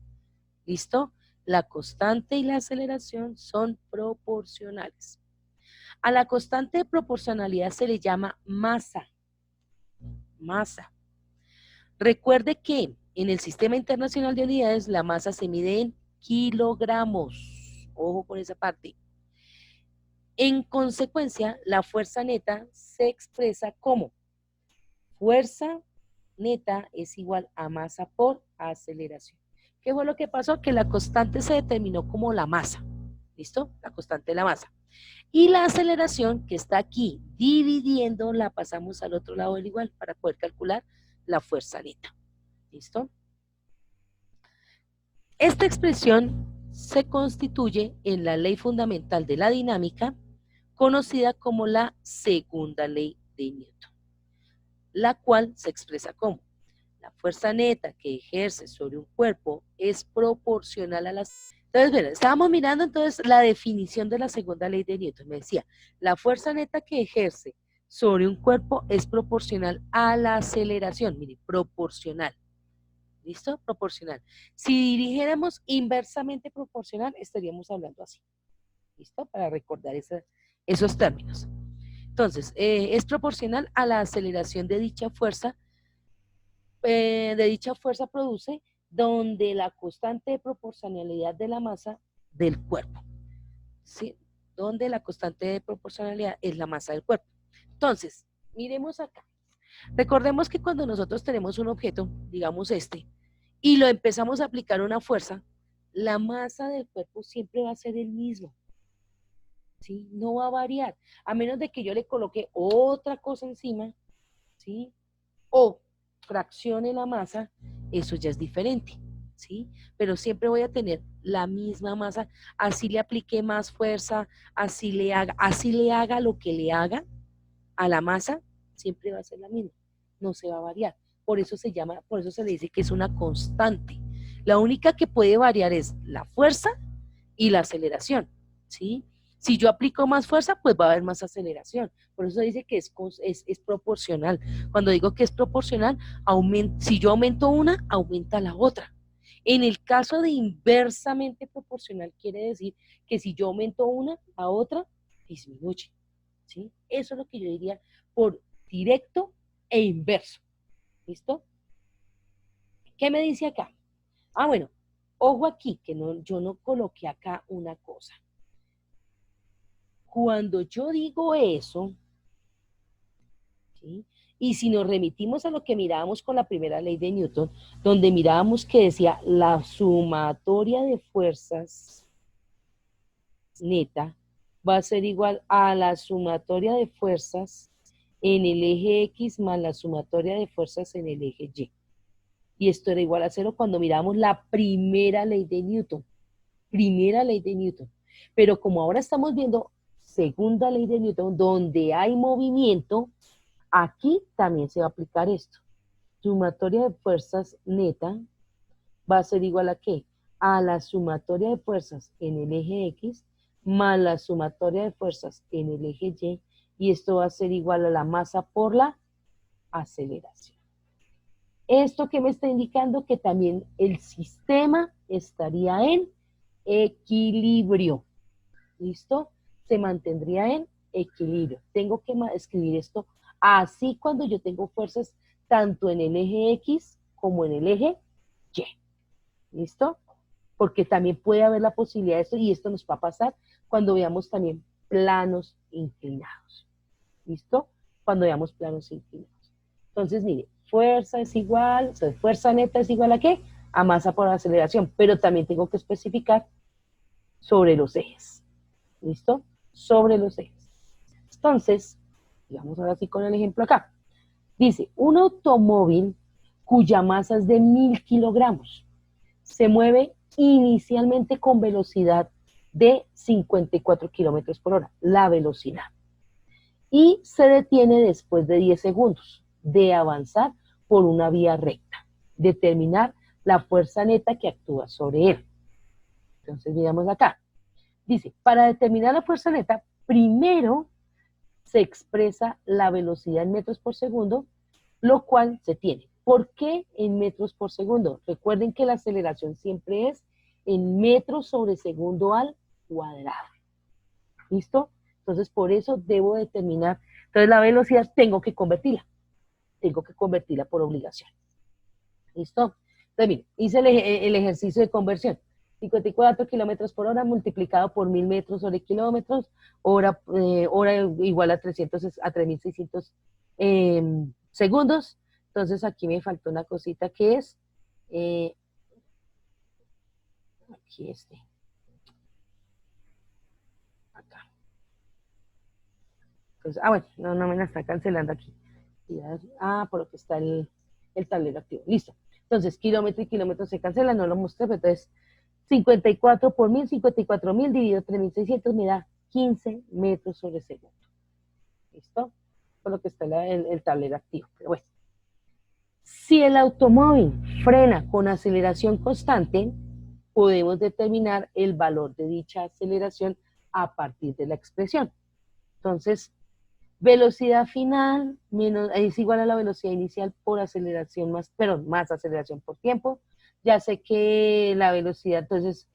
¿Listo? La constante y la aceleración son proporcionales. A la constante de proporcionalidad se le llama masa. Masa. Recuerde que en el Sistema Internacional de Unidades la masa se mide en kilogramos. Ojo con esa parte. En consecuencia, la fuerza neta se expresa como fuerza neta es igual a masa por aceleración. ¿Qué fue lo que pasó? Que la constante se determinó como la masa. ¿Listo? La constante de la masa. Y la aceleración que está aquí dividiendo la pasamos al otro lado del igual para poder calcular la fuerza neta. ¿Listo? Esta expresión se constituye en la ley fundamental de la dinámica, conocida como la segunda ley de Newton, la cual se expresa como la fuerza neta que ejerce sobre un cuerpo es proporcional a las... Entonces, bueno, estábamos mirando entonces la definición de la segunda ley de Newton. Me decía, la fuerza neta que ejerce sobre un cuerpo es proporcional a la aceleración. Mire, proporcional. ¿Listo? Proporcional. Si dirigiéramos inversamente proporcional, estaríamos hablando así. ¿Listo? Para recordar esos términos. Entonces, es proporcional a la aceleración de dicha fuerza produce donde la constante de proporcionalidad de la masa del cuerpo, ¿sí? Donde la constante de proporcionalidad es la masa del cuerpo. Entonces, miremos acá. Recordemos que cuando nosotros tenemos un objeto, digamos este, y lo empezamos a aplicar una fuerza, la masa del cuerpo siempre va a ser el mismo. ¿Sí? No va a variar, a menos de que yo le coloque otra cosa encima, ¿sí? O fraccione la masa, eso ya es diferente, ¿sí? Pero siempre voy a tener la misma masa, así le aplique más fuerza, así le haga lo que le haga a la masa, siempre va a ser la misma, no se va a variar. Por eso se le dice que es una constante. La única que puede variar es la fuerza y la aceleración, ¿sí? Si yo aplico más fuerza, pues va a haber más aceleración. Por eso dice que es proporcional. Cuando digo que es proporcional, si yo aumento una, aumenta la otra. En el caso de inversamente proporcional, quiere decir que si yo aumento una, la otra disminuye. ¿Sí? Eso es lo que yo diría por directo e inverso. ¿Listo? ¿Qué me dice acá? Ah, bueno, ojo aquí, que yo no coloqué acá una cosa. Cuando yo digo eso, ¿sí? Y si nos remitimos a lo que mirábamos con la primera ley de Newton, donde mirábamos que decía la sumatoria de fuerzas neta va a ser igual a la sumatoria de fuerzas en el eje X más la sumatoria de fuerzas en el eje Y. Y esto era igual a cero cuando miramos la primera ley de Newton. Primera ley de Newton. Pero como ahora estamos viendo segunda ley de Newton, donde hay movimiento, aquí también se va a aplicar esto. Sumatoria de fuerzas neta va a ser igual a ¿qué? A la sumatoria de fuerzas en el eje X más la sumatoria de fuerzas en el eje Y, y esto va a ser igual a la masa por la aceleración. Esto que me está indicando que también el sistema estaría en equilibrio. ¿Listo? Se mantendría en equilibrio. Tengo que escribir esto así cuando yo tengo fuerzas tanto en el eje X como en el eje Y. ¿Listo? Porque también puede haber la posibilidad de esto, y esto nos va a pasar cuando veamos también planos inclinados. ¿Listo? Cuando veamos planos inclinados. Entonces, mire, fuerza es igual, o sea, fuerza neta es igual a ¿qué? A masa por aceleración, pero también tengo que especificar sobre los ejes. ¿Listo? Sobre los ejes. Entonces, digamos ahora sí con el ejemplo acá. Dice, un automóvil cuya masa es de 1000 kilogramos se mueve inicialmente con velocidad de 54 kilómetros por hora, la velocidad. Y se detiene después de 10 segundos de avanzar por una vía recta. Determinar la fuerza neta que actúa sobre él. Entonces, miramos acá. Dice, para determinar la fuerza neta, primero se expresa la velocidad en metros por segundo, lo cual se tiene. ¿Por qué en metros por segundo? Recuerden que la aceleración siempre es en metros sobre segundo al cuadrado. ¿Listo? Entonces, por eso debo determinar. Entonces, la velocidad tengo que convertirla. Tengo que convertirla por obligación. ¿Listo? Entonces, mire, hice el ejercicio de conversión. 54 kilómetros por hora multiplicado por 1000 metros sobre kilómetros, hora igual a 3600 segundos. Entonces aquí me faltó una cosita que es, aquí acá. Entonces, bueno, no me la está cancelando aquí. Por lo que está el tablero activo. Listo. Entonces, kilómetro y kilómetro se cancelan, no lo mostré, pero entonces 54 por 1000, 54.000 dividido 3600 me da 15 metros sobre segundo. ¿Listo? Por lo que está el tablero activo. Pero bueno. Si el automóvil frena con aceleración constante, podemos determinar el valor de dicha aceleración a partir de la expresión. Entonces, velocidad final es igual a la velocidad inicial por aceleración más aceleración por tiempo. Ya sé que la velocidad, entonces,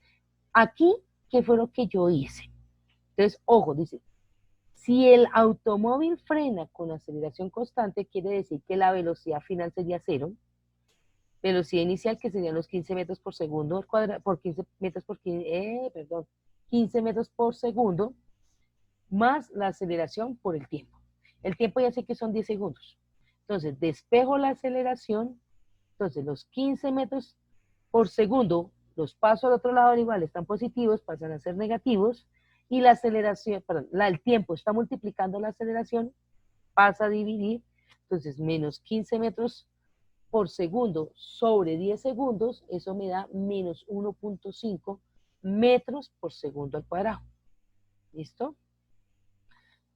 aquí, ¿qué fue lo que yo hice? Entonces, ojo, dice, si el automóvil frena con aceleración constante, quiere decir que la velocidad final sería 0, velocidad inicial que serían los 15 metros por segundo, por 15 metros por 15 metros por segundo, más la aceleración por el tiempo. El tiempo ya sé que son 10 segundos. Entonces, despejo la aceleración, entonces los 15 metros por segundo los paso al otro lado, igual están positivos, pasan a ser negativos, y la aceleración, perdón, el tiempo está multiplicando la aceleración, pasa a dividir, entonces menos 15 metros por segundo sobre 10 segundos, eso me da menos 1.5 metros por segundo al cuadrado. ¿Listo?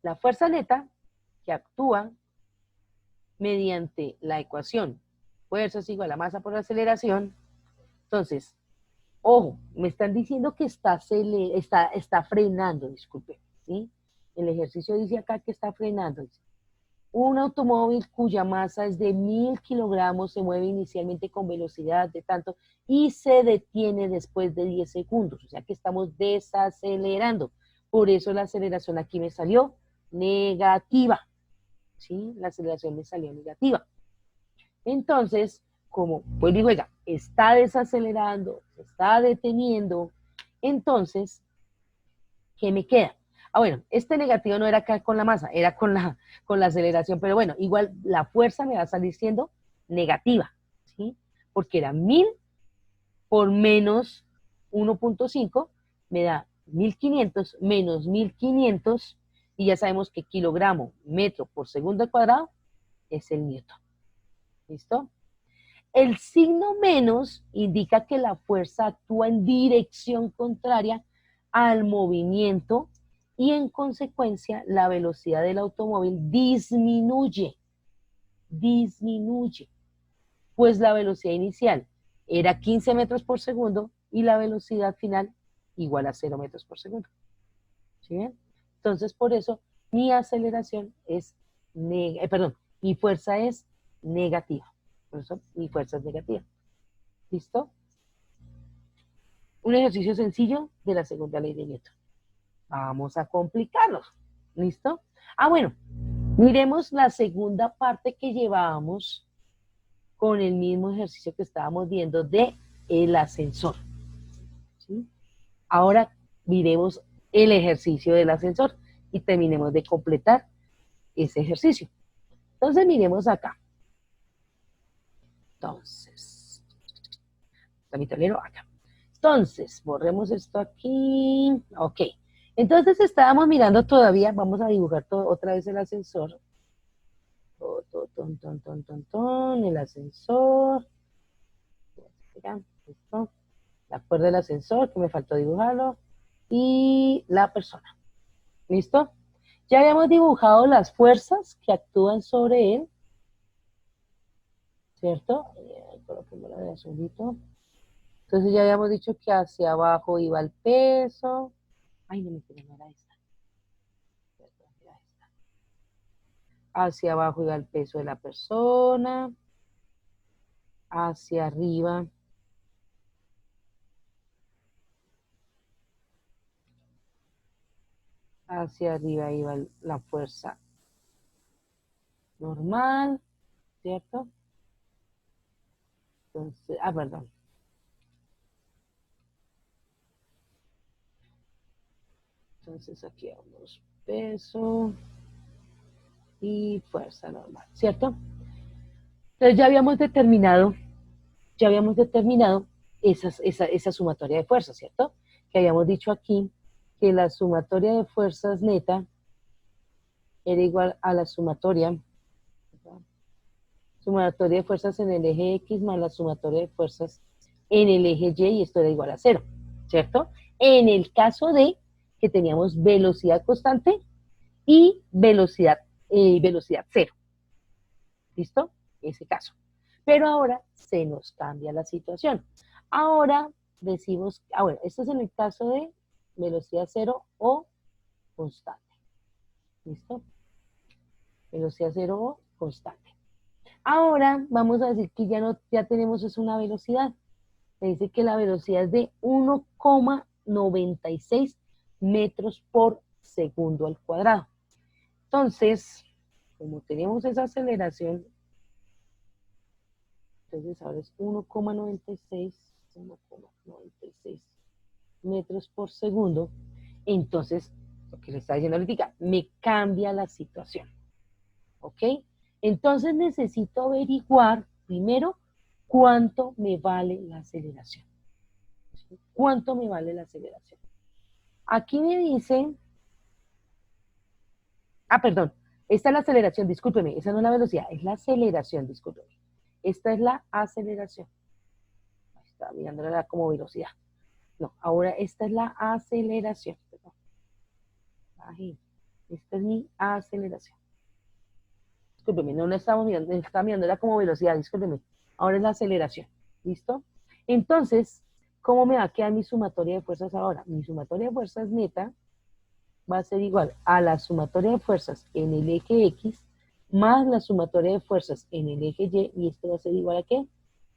La fuerza neta que actúa mediante la ecuación fuerza es igual a masa por aceleración. Entonces, ojo, me están diciendo que está frenando, disculpe, ¿sí? El ejercicio dice acá que está frenando. Un automóvil cuya masa es de 1000 kilogramos se mueve inicialmente con velocidad de tanto y se detiene después de 10 segundos. O sea que estamos desacelerando. Por eso la aceleración aquí me salió negativa. ¿Sí? La aceleración me salió negativa. Entonces, como pues digo, oiga, está desacelerando, se está deteniendo, entonces, ¿qué me queda? Bueno, este negativo no era acá con la masa, era con la aceleración, pero bueno, igual la fuerza me va a salir siendo negativa, ¿sí? Porque era 1000 por menos 1.5, me da 1500 menos 1500, y ya sabemos que kilogramo metro por segundo al cuadrado es el newton. ¿Listo? El signo menos indica que la fuerza actúa en dirección contraria al movimiento y en consecuencia la velocidad del automóvil disminuye, pues la velocidad inicial era 15 metros por segundo y la velocidad final igual a 0 metros por segundo. ¿Sí bien? Entonces por eso mi aceleración es, mi fuerza es negativa. Por eso mi fuerza es negativa. ¿Listo? Un ejercicio sencillo de la segunda ley de Newton. Vamos a complicarlos. ¿Listo? Bueno, miremos la segunda parte que llevábamos con el mismo ejercicio que estábamos viendo de el ascensor. ¿Sí? Ahora miremos el ejercicio del ascensor y terminemos de completar ese ejercicio. Entonces miremos acá. Entonces, está mi tablero acá. Entonces, borremos esto aquí. Ok. Entonces estábamos mirando todavía, vamos a dibujar todo, otra vez el ascensor. El ascensor. Listo. La cuerda del ascensor, que me faltó dibujarlo. Y la persona. ¿Listo? Ya habíamos dibujado las fuerzas que actúan sobre él. ¿Cierto? Coloquémosla de azulito. Entonces ya habíamos dicho que hacia abajo iba el peso. Ay, no me quiero, no era esta. Perdón, era esta. Hacia abajo iba el peso de la persona. Hacia arriba. Hacia arriba iba la fuerza normal, ¿cierto? Entonces, perdón. Entonces aquí vamos peso y fuerza normal, ¿cierto? Entonces ya habíamos determinado esa sumatoria de fuerzas, ¿cierto? Que habíamos dicho aquí que la sumatoria de fuerzas neta era igual a la sumatoria de fuerzas en el eje X más la sumatoria de fuerzas en el eje Y, y esto era igual a 0, ¿cierto? En el caso de que teníamos velocidad constante y velocidad 0, ¿listo? Ese caso. Pero ahora se nos cambia la situación. Ahora decimos, bueno, esto es en el caso de velocidad 0 o constante, ¿listo? Velocidad 0 o constante. Ahora vamos a decir que ya tenemos es una velocidad. Me dice que la velocidad es de 1,96 metros por segundo al cuadrado. Entonces, como tenemos esa aceleración, entonces ahora es 1,96 metros por segundo. Entonces, lo que le está diciendo ahorita, me cambia la situación. ¿Ok? Entonces necesito averiguar primero cuánto me vale la aceleración. ¿Sí? ¿Cuánto me vale la aceleración? Aquí me dicen, perdón, esta es la aceleración, discúlpeme, esa no es la velocidad, es la aceleración, discúlpeme. Esta es la aceleración. Estaba mirándola como velocidad. No, ahora esta es la aceleración. Perdón. Ahí. Esta es mi aceleración. Discúlpeme, no la estamos mirando, estaba mirándola como velocidad, discúlpeme. Ahora es la aceleración. ¿Listo? Entonces, ¿cómo me va a quedar mi sumatoria de fuerzas ahora? Mi sumatoria de fuerzas neta va a ser igual a la sumatoria de fuerzas en el eje X más la sumatoria de fuerzas en el eje Y, y esto va a ser igual a ¿qué?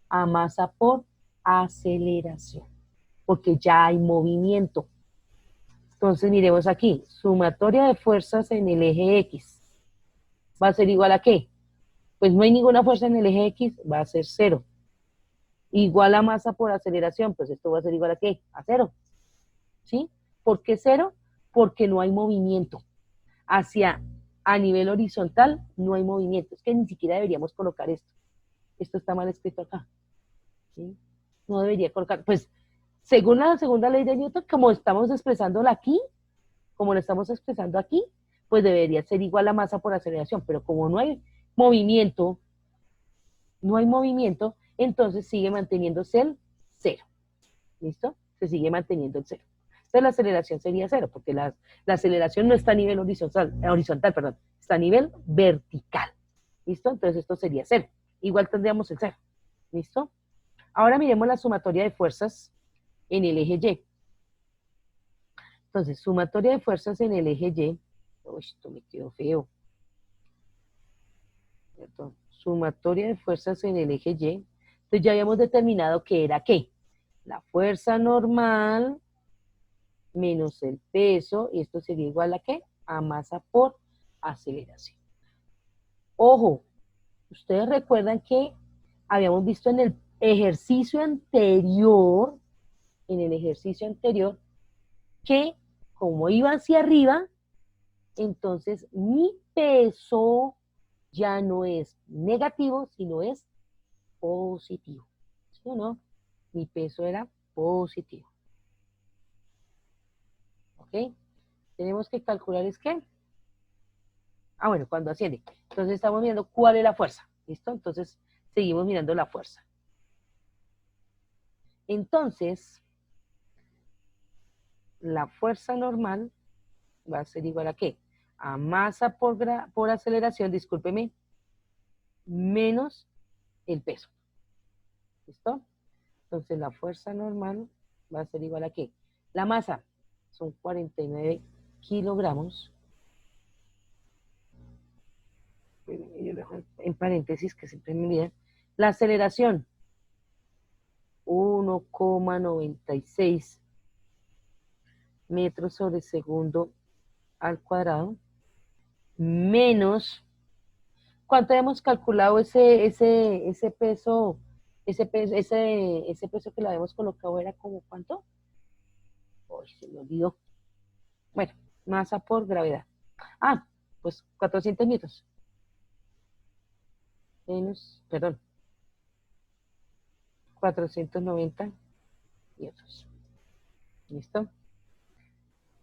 A masa por aceleración, porque ya hay movimiento. Entonces miremos aquí, sumatoria de fuerzas en el eje X va a ser igual a ¿qué? Pues no hay ninguna fuerza en el eje X, va a ser 0. Igual a masa por aceleración, pues esto va a ser igual a ¿qué? A 0. ¿Sí? ¿Por qué 0? Porque no hay movimiento. A nivel horizontal no hay movimiento. Es que ni siquiera deberíamos colocar esto. Esto está mal escrito acá. ¿Sí? No debería colocar, pues según la segunda ley de Newton, como estamos expresándola aquí, como lo estamos expresando aquí, pues debería ser igual a masa por aceleración, pero como no hay movimiento, entonces sigue manteniéndose el 0. ¿Listo? Se sigue manteniendo el 0. Entonces la aceleración sería 0, porque la aceleración no está a nivel horizontal, perdón, está a nivel vertical. ¿Listo? Entonces esto sería 0. Igual tendríamos el 0. ¿Listo? Ahora miremos la sumatoria de fuerzas en el eje Y. Entonces, sumatoria de fuerzas en el eje Y. Uy, esto me quedó feo. ¿Cierto? Sumatoria de fuerzas en el eje Y. Entonces ya habíamos determinado que era ¿qué? La fuerza normal menos el peso, y esto sería igual a ¿qué? A masa por aceleración. Ojo, ustedes recuerdan que habíamos visto en el ejercicio anterior, que como iba hacia arriba, entonces mi peso ya no es negativo, sino es positivo. ¿Sí o no? Mi peso era positivo. ¿Ok? Tenemos que calcular es qué. Bueno, cuando asciende. Entonces estamos mirando cuál es la fuerza. ¿Listo? Entonces seguimos mirando la fuerza. Entonces, la fuerza normal va a ser igual a qué? A masa por aceleración, discúlpeme, menos el peso. ¿Listo? Entonces la fuerza normal va a ser igual a qué? La masa son 49 kilogramos. Yo dejo en paréntesis que siempre me olvida. La aceleración, 1,96 metros sobre segundo al cuadrado, menos, ¿cuánto hemos calculado ese peso? Ese peso que le habíamos colocado era como ¿cuánto? Uy, se me olvidó. Bueno, masa por gravedad. Pues 400 newtons. Menos, perdón, 490 newtons. ¿Listo?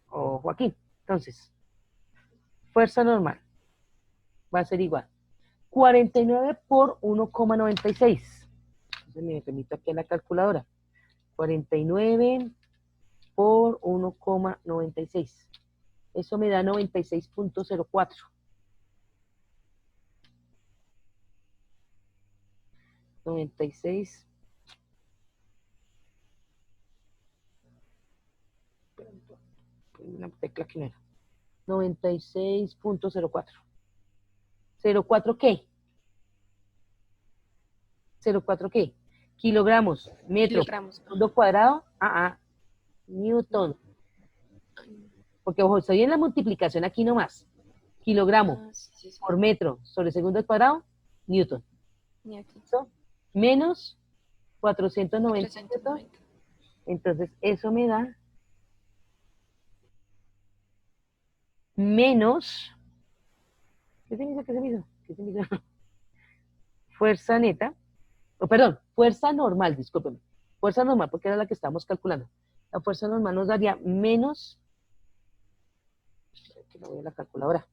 Ojo aquí. Entonces, fuerza normal va a ser igual. 49 por 1,96. Entonces me remito aquí a la calculadora. 49 por 1,96. Eso me da 96.04. 96. Una tecla que no era. 96.04. ¿04 qué? ¿04 qué? Kilogramos, metro, Kilogramos. segundo cuadrado, newton. Porque ojo, estoy en la multiplicación aquí nomás. Kilogramo Sí. por metro sobre segundo cuadrado, newton. ¿Listo? Menos 490. Entonces, eso me da menos. ¿Qué se me hizo? Fuerza neta. Perdón, fuerza normal, discúlpeme. Fuerza normal, porque era la que estábamos calculando. La fuerza normal nos daría menos. Que no voy a la calculadora.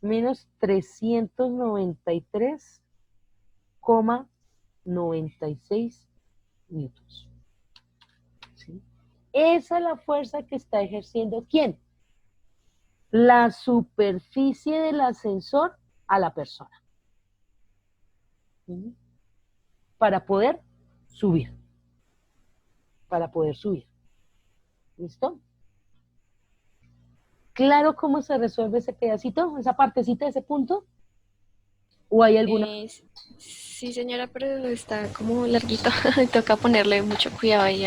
Menos 393,96 newtons. ¿Sí? Esa es la fuerza que está ejerciendo ¿quién? La superficie del ascensor a la persona. ¿Sí? Para poder subir. ¿Listo? ¿Claro cómo se resuelve ese pedacito, esa partecita, ese punto? ¿O hay alguna? Sí, señora, pero está como larguito. Toca ponerle mucho cuidado ahí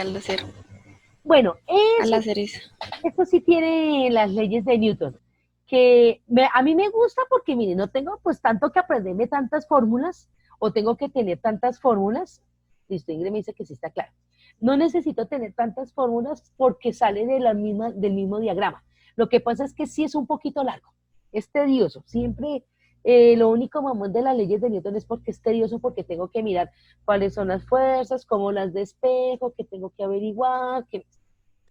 Bueno, al hacer eso. eso sí tiene las leyes de Newton, que a mí me gusta porque, mire, no tengo pues tanto que aprenderme tantas fórmulas o tengo que tener tantas fórmulas. Listo, Ingrid me dice que sí está claro. No necesito tener tantas fórmulas porque sale de del mismo diagrama. Lo que pasa es que sí es un poquito largo, es tedioso. Siempre lo único mamón de las leyes de Newton es porque es tedioso, porque tengo que mirar cuáles son las fuerzas, cómo las despejo, qué tengo que averiguar,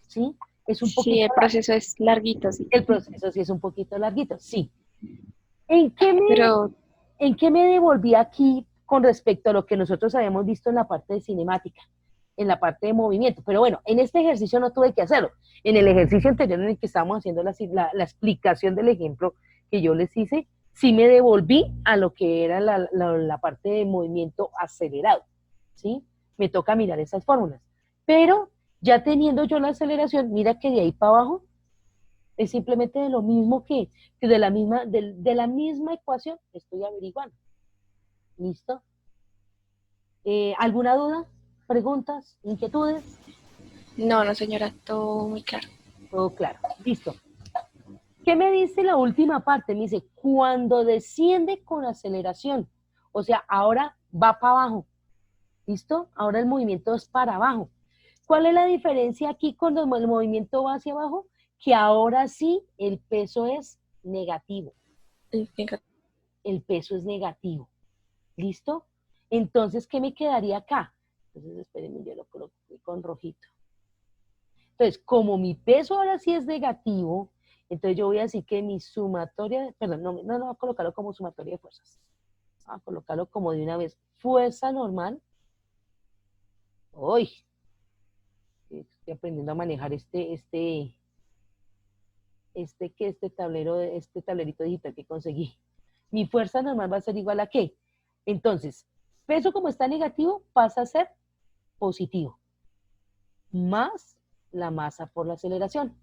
¿sí? Es un Sí, poquito el proceso es larguito, sí. el proceso sí es un poquito larguito, sí. ¿En qué me, Pero ¿En qué me devolví aquí con respecto a lo que nosotros habíamos visto en la parte de cinemática, en la parte de movimiento? Pero bueno, en este ejercicio no tuve que hacerlo. En el ejercicio anterior en el que estábamos haciendo la explicación del ejemplo que yo les hice, sí me devolví a lo que era la parte de movimiento acelerado, ¿sí? Me toca mirar esas fórmulas. Pero ya teniendo yo la aceleración, mira que de ahí para abajo es simplemente de lo mismo que de la misma ecuación estoy averiguando. ¿Listo? ¿Alguna duda? ¿Preguntas? ¿Inquietudes? no, no, señora, todo muy claro. Todo claro. Listo. ¿Qué me dice la última parte? Me dice, cuando desciende con aceleración, o sea, ahora va para abajo. ¿Listo? Ahora el movimiento es para abajo. ¿Cuál es la diferencia aquí cuando el movimiento va hacia abajo? Que ahora sí el peso es negativo. El peso es negativo. ¿Listo? Entonces, ¿qué me quedaría acá? Entonces, espérenme, yo lo coloco con rojito. Entonces, como mi peso ahora sí es negativo, entonces yo voy a decir que mi sumatoria, perdón, no voy a colocarlo como sumatoria de fuerzas. Voy a colocarlo como de una vez. Fuerza normal. Uy, estoy aprendiendo a manejar este tablero, este tablerito digital que conseguí. Mi fuerza normal va a ser igual a ¿qué? Entonces, peso como está negativo pasa a ser positivo, más la masa por la aceleración.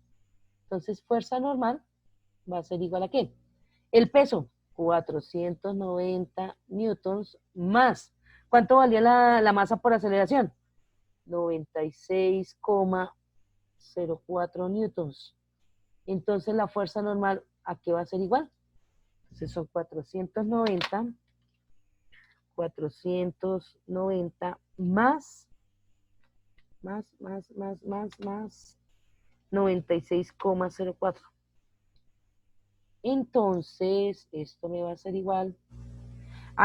Entonces, fuerza normal va a ser igual a ¿qué? El peso, 490 newtons más. ¿Cuánto valía la masa por aceleración? 96,04 newtons. Entonces, la fuerza normal, ¿a qué va a ser igual? Entonces, son 490 más 96,04. Entonces, esto me va a ser igual.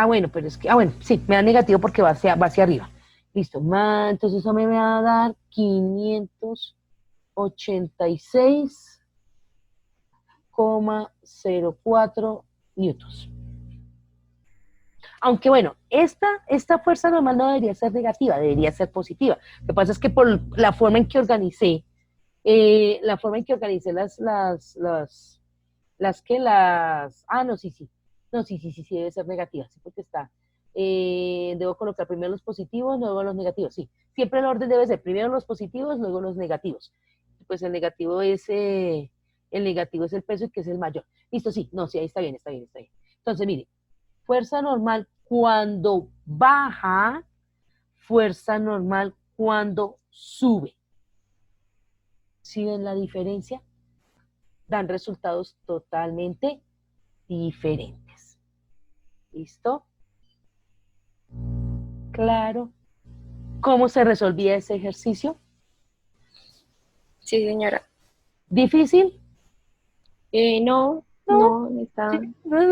Bueno, pero es que, bueno, sí, me da negativo porque va hacia arriba. Listo, entonces eso me va a dar 586,04 newtons. Aunque bueno, esta fuerza normal no debería ser negativa, debería ser positiva. Lo que pasa es que por la forma en que organicé, no, sí, no, sí, debe ser negativa, sí, porque está, debo colocar primero los positivos, luego los negativos, sí, siempre el orden debe ser primero los positivos, luego los negativos, pues el negativo es el peso y que es el mayor, listo, sí, no, sí, ahí está bien, entonces mire, fuerza normal cuando baja, fuerza normal cuando sube. ¿Sí ven la diferencia? Dan resultados totalmente diferentes. ¿Listo? Claro. ¿Cómo se resolvía ese ejercicio? Sí, señora. ¿Difícil? No, No, sí, no está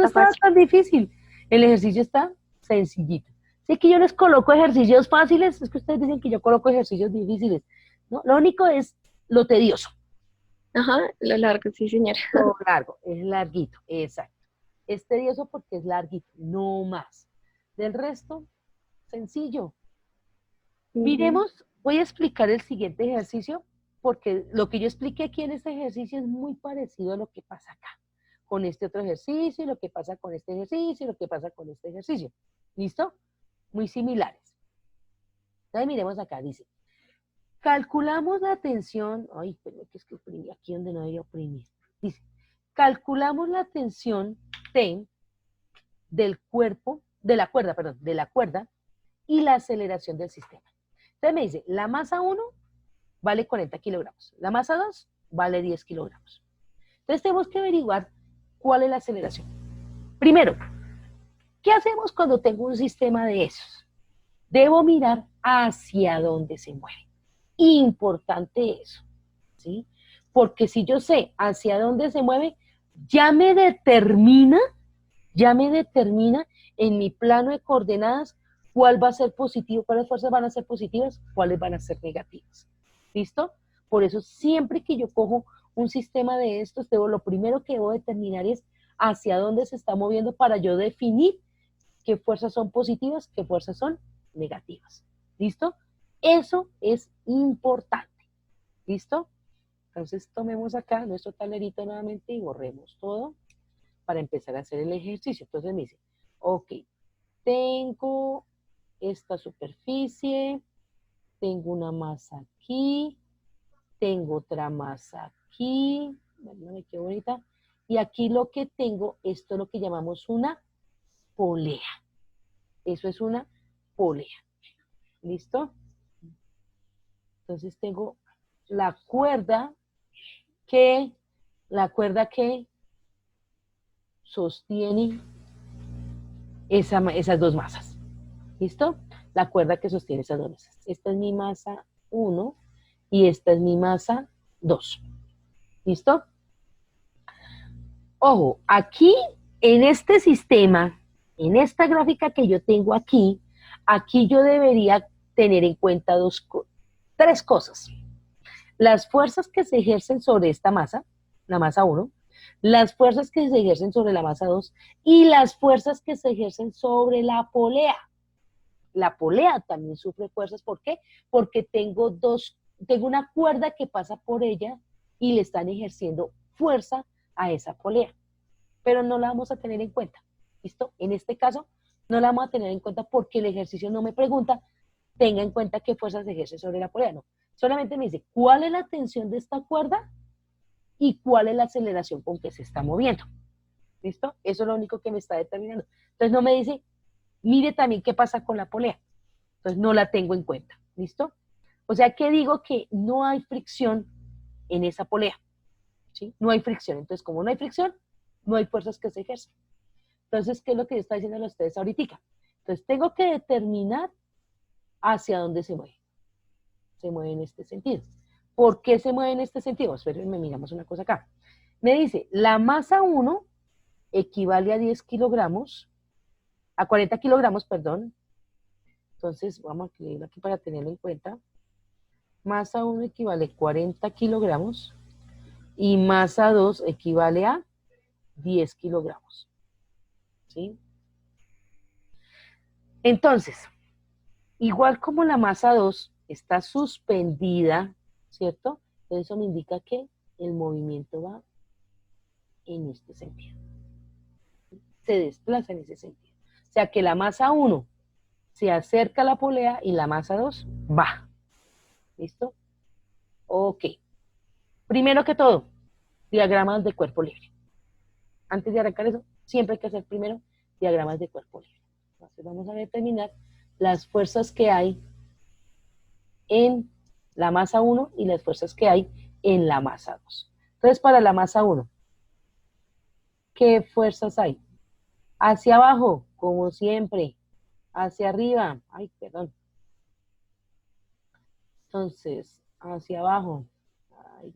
estaba fácil. tan difícil. El ejercicio está sencillito. Si que yo les coloco ejercicios fáciles, es que ustedes dicen que yo coloco ejercicios difíciles. ¿No? Lo único es lo tedioso. Ajá, lo largo, sí, señora. Lo largo, es larguito, exacto. Es tedioso porque es larguito, no más. Del resto, sencillo. Ujú. Miremos, voy a explicar el siguiente ejercicio porque lo que yo expliqué aquí en este ejercicio es muy parecido a lo que pasa acá, con este otro ejercicio, lo que pasa con este ejercicio, lo que pasa con este ejercicio. ¿Listo? Muy similares. Entonces miremos acá, dice, calculamos la tensión, ay, pero es que oprimí aquí donde no debería oprimir. Dice, calculamos la tensión T del cuerpo, de la cuerda y la aceleración del sistema. Entonces me dice, la masa 1 vale 40 kilogramos, la masa 2 vale 10 kilogramos. Entonces tenemos que averiguar cuál es la aceleración. Primero, ¿qué hacemos cuando tengo un sistema de esos? Debo mirar hacia dónde se mueve. Importante eso, ¿sí? Porque si yo sé hacia dónde se mueve, ya me determina ya me determina en mi plano de coordenadas cuál va a ser positivo, cuáles fuerzas van a ser positivas, cuáles van a ser negativas. ¿Listo? Por eso siempre que yo cojo un sistema de estos, lo primero que debo determinar es hacia dónde se está moviendo para yo definir qué fuerzas son positivas, qué fuerzas son negativas. ¿Listo? Eso es importante. ¿Listo? Entonces tomemos acá nuestro tablerito nuevamente y borremos todo para empezar a hacer el ejercicio. Entonces me dice, ok, tengo esta superficie, tengo una masa aquí, tengo otra masa aquí, qué bonita, y aquí lo que tengo, esto es lo que llamamos una polea. Eso es una polea. ¿Listo? Entonces tengo la cuerda que, la cuerda que sostiene esas dos masas. ¿Listo? la cuerda que sostiene esas dos mesas. Esta es mi masa 1 y esta es mi masa 2. ¿Listo? Ojo, aquí en este sistema, en esta gráfica que yo tengo aquí, aquí yo debería tener en cuenta tres cosas. Las fuerzas que se ejercen sobre esta masa, la masa 1, las fuerzas que se ejercen sobre la masa 2 y las fuerzas que se ejercen sobre la polea. La polea también sufre fuerzas, ¿por qué? Porque tengo una cuerda que pasa por ella y le están ejerciendo fuerza a esa polea, pero no la vamos a tener en cuenta, ¿listo? En este caso, no la vamos a tener en cuenta porque el ejercicio no me pregunta, tenga en cuenta qué fuerzas se ejerce sobre la polea, no. Solamente me dice, ¿cuál es la tensión de esta cuerda? Y cuál es la aceleración con que se está moviendo, ¿listo? Eso es lo único que me está determinando. Entonces no me dice, mire también qué pasa con la polea. Entonces no la tengo en cuenta, ¿listo? O sea que digo que no hay fricción en esa polea, ¿sí? No hay fricción. Entonces, como no hay fricción, no hay fuerzas que se ejercen. Entonces, ¿qué es lo que yo estaba diciendo a ustedes ahorita? Entonces, tengo que determinar hacia dónde se mueve. Se mueve en este sentido. ¿Por qué se mueve en este sentido? Espérenme, miramos una cosa acá. Me dice, la masa 1 equivale a 10 kilogramos, a 40 kilogramos, perdón. Entonces, vamos a escribirlo aquí para tenerlo en cuenta. Masa 1 equivale a 40 kilogramos y masa 2 equivale a 10 kilogramos. ¿Sí? Entonces, igual como la masa 2 está suspendida, ¿cierto? Eso me indica que el movimiento va en este sentido. Se desplaza en ese sentido. O sea que la masa 1 se acerca a la polea y la masa 2 va. ¿Listo? Ok. Primero que todo, diagramas de cuerpo libre. Antes de arrancar eso, siempre hay que hacer primero diagramas de cuerpo libre. Entonces vamos a determinar las fuerzas que hay en la masa 1 y las fuerzas que hay en la masa 2. Entonces, para la masa 1, ¿qué fuerzas hay? Hacia abajo, como siempre. Hacia arriba, ay, perdón. Entonces, hacia abajo. Ay,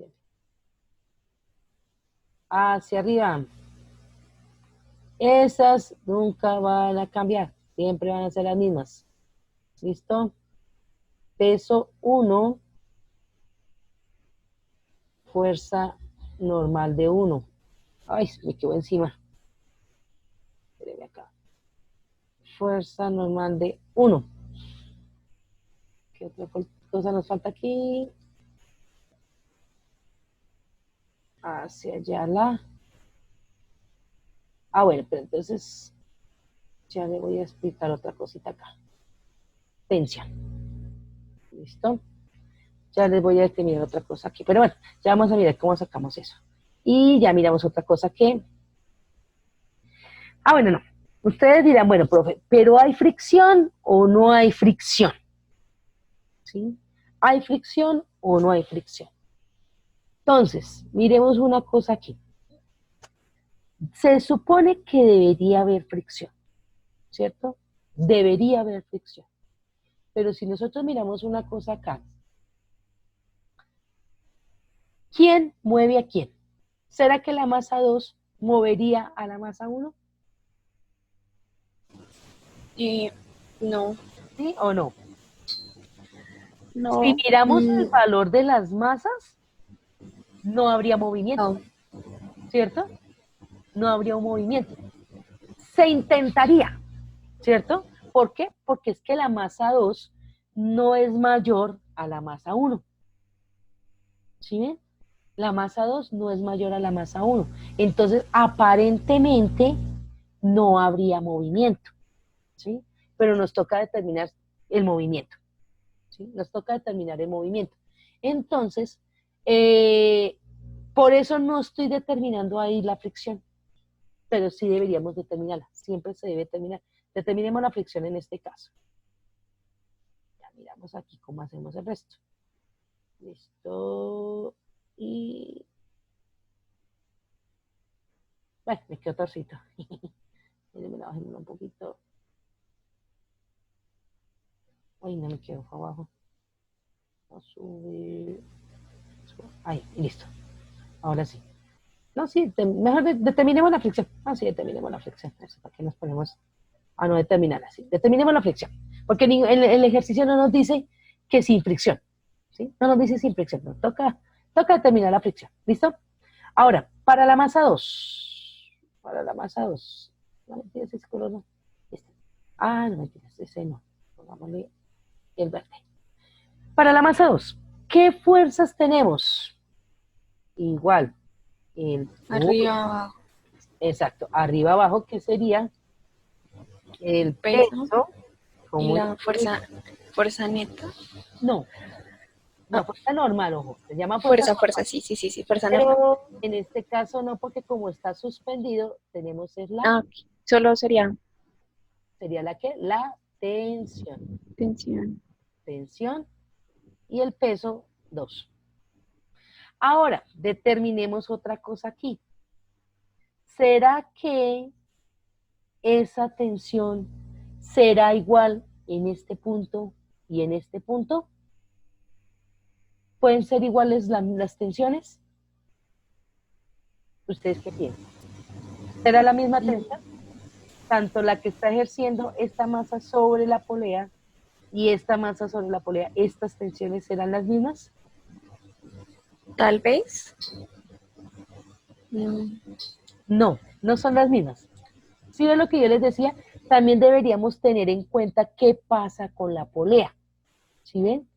hacia arriba. Esas nunca van a cambiar. Siempre van a ser las mismas. ¿Listo? Peso 1, fuerza normal de 1. Ay, me quedó encima. Espérame acá. Fuerza normal de 1. ¿Qué otra cosa nos falta aquí? Hacia allá la... Ah, bueno, pero entonces ya le voy a explicar otra cosita acá. Tensión. ¿Listo? Ya les voy a determinar otra cosa aquí. Pero bueno, ya vamos a mirar cómo sacamos eso. Y ya miramos otra cosa que... Ah, bueno, no. Ustedes dirán, bueno, profe, ¿pero hay fricción o no hay fricción? ¿Sí? ¿Hay fricción o no hay fricción? Entonces, miremos una cosa aquí. Se supone que debería haber fricción, ¿cierto? Debería haber fricción. Pero si nosotros miramos una cosa acá, ¿quién mueve a quién? ¿Será que la masa 2 movería a la masa 1? No, ¿Sí o no? Si no, miramos el valor de las masas, no habría movimiento, no. ¿cierto? No habría un movimiento. Se intentaría, ¿cierto? ¿Por qué? Porque es que la masa 2 no es mayor a la masa 1. ¿Sí ven? La masa 2 no es mayor a la masa 1. Entonces, aparentemente, no habría movimiento, ¿sí? Pero nos toca determinar el movimiento, ¿sí? Nos toca determinar el movimiento. Entonces, por eso no estoy determinando ahí la fricción, pero sí deberíamos determinarla. Siempre se debe determinar. Determinemos la fricción en este caso. Ya miramos aquí cómo hacemos el resto. Listo. Y... bueno, me quedó torcito. Déjenme la bajemos un poquito. Ay, no me quedo abajo. A subir. Ahí, listo. Ahora sí. No, sí, mejor determinemos la fricción. Ah, sí, determinemos la fricción. Eso, ¿para qué nos ponemos a no determinar así? Determinemos la fricción. Porque el ejercicio no nos dice que sin fricción. ¿Sí? No nos dice sin fricción. No, toca determinar la fricción. ¿Listo? Ahora, para la masa 2. Para la masa 2. No mentiras, ese color no. Este. Ah, no mentiras, ese no. Pongámosle el verde. Para la masa 2, ¿qué fuerzas tenemos? Igual, el Arriba, abajo, exacto, arriba abajo, que sería el peso peso, y como la fuerza neta. no, Ah, no, fuerza normal, ojo, se llama fuerza fuerza, normal, sí, sí, sí, sí, fuerza normal. pero en este caso no, porque como está suspendido, tenemos es la, Ah, ok. Solo sería sería la que, la tensión, tensión. tensión y el peso 2. Ahora, determinemos otra cosa aquí. ¿Será que esa tensión será igual en este punto y en este punto? ¿Pueden ser iguales las tensiones? ¿Ustedes qué piensan? ¿Será la misma tensión? Tanto la que está ejerciendo esta masa sobre la polea y esta masa sobre la polea, ¿estas tensiones serán las mismas? Tal vez. Mm, No, no son las mismas. Si ven lo que yo les decía, también deberíamos tener en cuenta qué pasa con la polea. ¿Sí ven?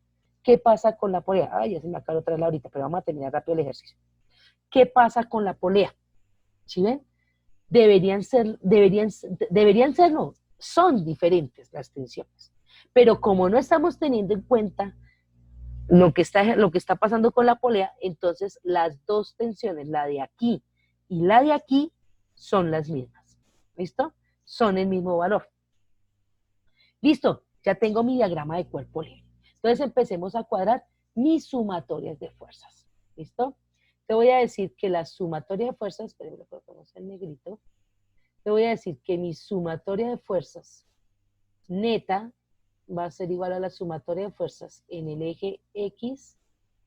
¿Qué pasa con la polea? Ay, ya se me acaba otra vez ahorita, pero vamos a terminar rápido el ejercicio. ¿Qué pasa con la polea? ¿Sí ven? Deberían ser, no, son diferentes las tensiones. Pero como no estamos teniendo en cuenta lo que está pasando con la polea, entonces las dos tensiones, la de aquí y la de aquí, son las mismas. ¿Listo? Son el mismo valor. Listo, ya tengo mi diagrama de cuerpo libre. Entonces empecemos a cuadrar mis sumatorias de fuerzas. ¿Listo? Te voy a decir que la sumatoria de fuerzas, espérenme, lo colocamos en negrito. Te voy a decir que mi sumatoria de fuerzas neta va a ser igual a la sumatoria de fuerzas en el eje X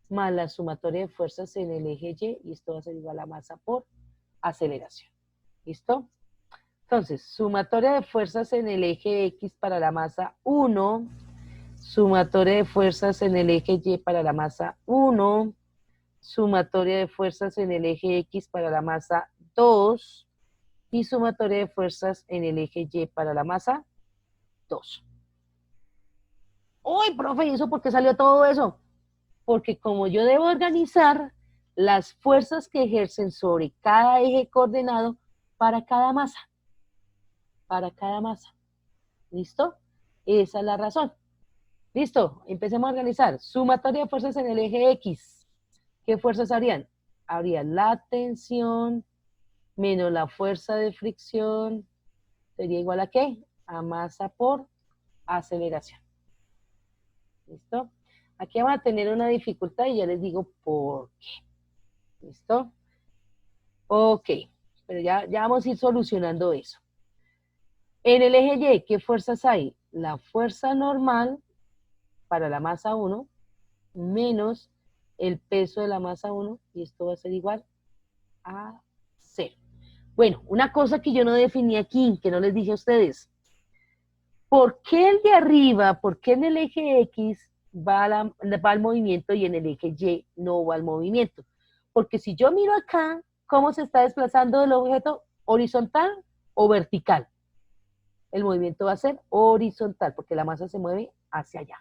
más la sumatoria de fuerzas en el eje Y, y esto va a ser igual a masa por aceleración. ¿Listo? Entonces, sumatoria de fuerzas en el eje X para la masa 1, sumatoria de fuerzas en el eje Y para la masa 1, sumatoria de fuerzas en el eje X para la masa 2 y sumatoria de fuerzas en el eje Y para la masa 2. Uy, profe, ¿y eso por qué salió todo eso? Porque como yo debo organizar las fuerzas que ejercen sobre cada eje coordenado para cada masa, para cada masa. ¿Listo? Esa es la razón. Listo, empecemos a organizar. Sumatoria de fuerzas en el eje X. ¿Qué fuerzas habrían? Habría la tensión menos la fuerza de fricción. ¿Sería igual a qué? A masa por aceleración. ¿Listo? Aquí vamos a tener una dificultad y ya les digo por qué. ¿Listo? Ok, pero ya vamos a ir solucionando eso. En el eje Y, ¿qué fuerzas hay? La fuerza normal para la masa 1 menos el peso de la masa 1 y esto va a ser igual a 0. Bueno, una cosa que yo no definí aquí, que no les dije a ustedes. ¿Por qué el de arriba, por qué en el eje X va al movimiento y en el eje Y no va al movimiento? Porque si yo miro acá, ¿cómo se está desplazando el objeto? ¿Horizontal o vertical? El movimiento va a ser horizontal porque la masa se mueve hacia allá.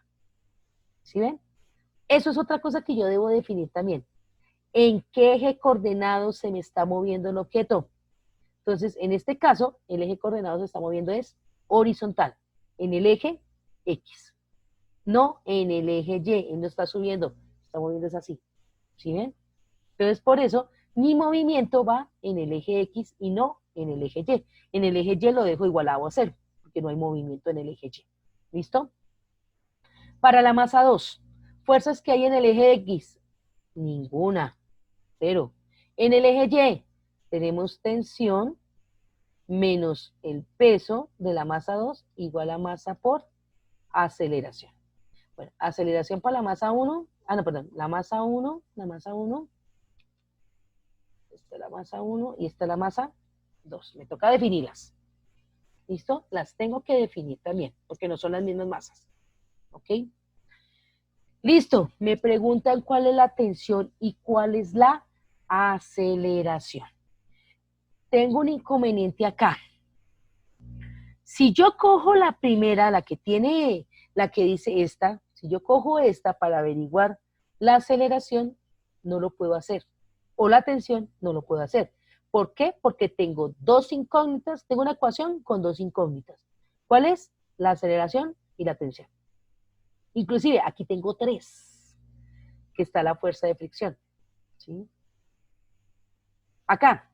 ¿Sí ven? Eso es otra cosa que yo debo definir también. ¿En qué eje coordenado se me está moviendo el objeto? Entonces, en este caso, el eje coordenado se está moviendo es horizontal, en el eje X, no en el eje Y, él no está subiendo, está moviendo es así, ¿sí ven? Entonces, por eso, mi movimiento va en el eje X y no en el eje Y. En el eje Y lo dejo igualado a 0, porque no hay movimiento en el eje Y. ¿Listo? Para la masa 2, fuerzas que hay en el eje X, ninguna, 0. En el eje Y tenemos tensión menos el peso de la masa 2 igual a masa por aceleración. Bueno, aceleración para la masa 1. Ah, no, perdón. La masa 1. Esta es la masa 1 y esta es la masa 2. Me toca definirlas. ¿Listo? Las tengo que definir también, porque no son las mismas masas. ¿Ok? Listo. Me preguntan cuál es la tensión y cuál es la aceleración. Tengo un inconveniente acá. Si yo cojo la primera, la que dice esta, si yo cojo esta para averiguar la aceleración, no lo puedo hacer. O la tensión, no lo puedo hacer. ¿Por qué? Porque tengo dos incógnitas, tengo una ecuación con dos incógnitas. ¿Cuál es? La aceleración y la tensión. Inclusive, aquí tengo tres, que está la fuerza de fricción. ¿Sí? Acá,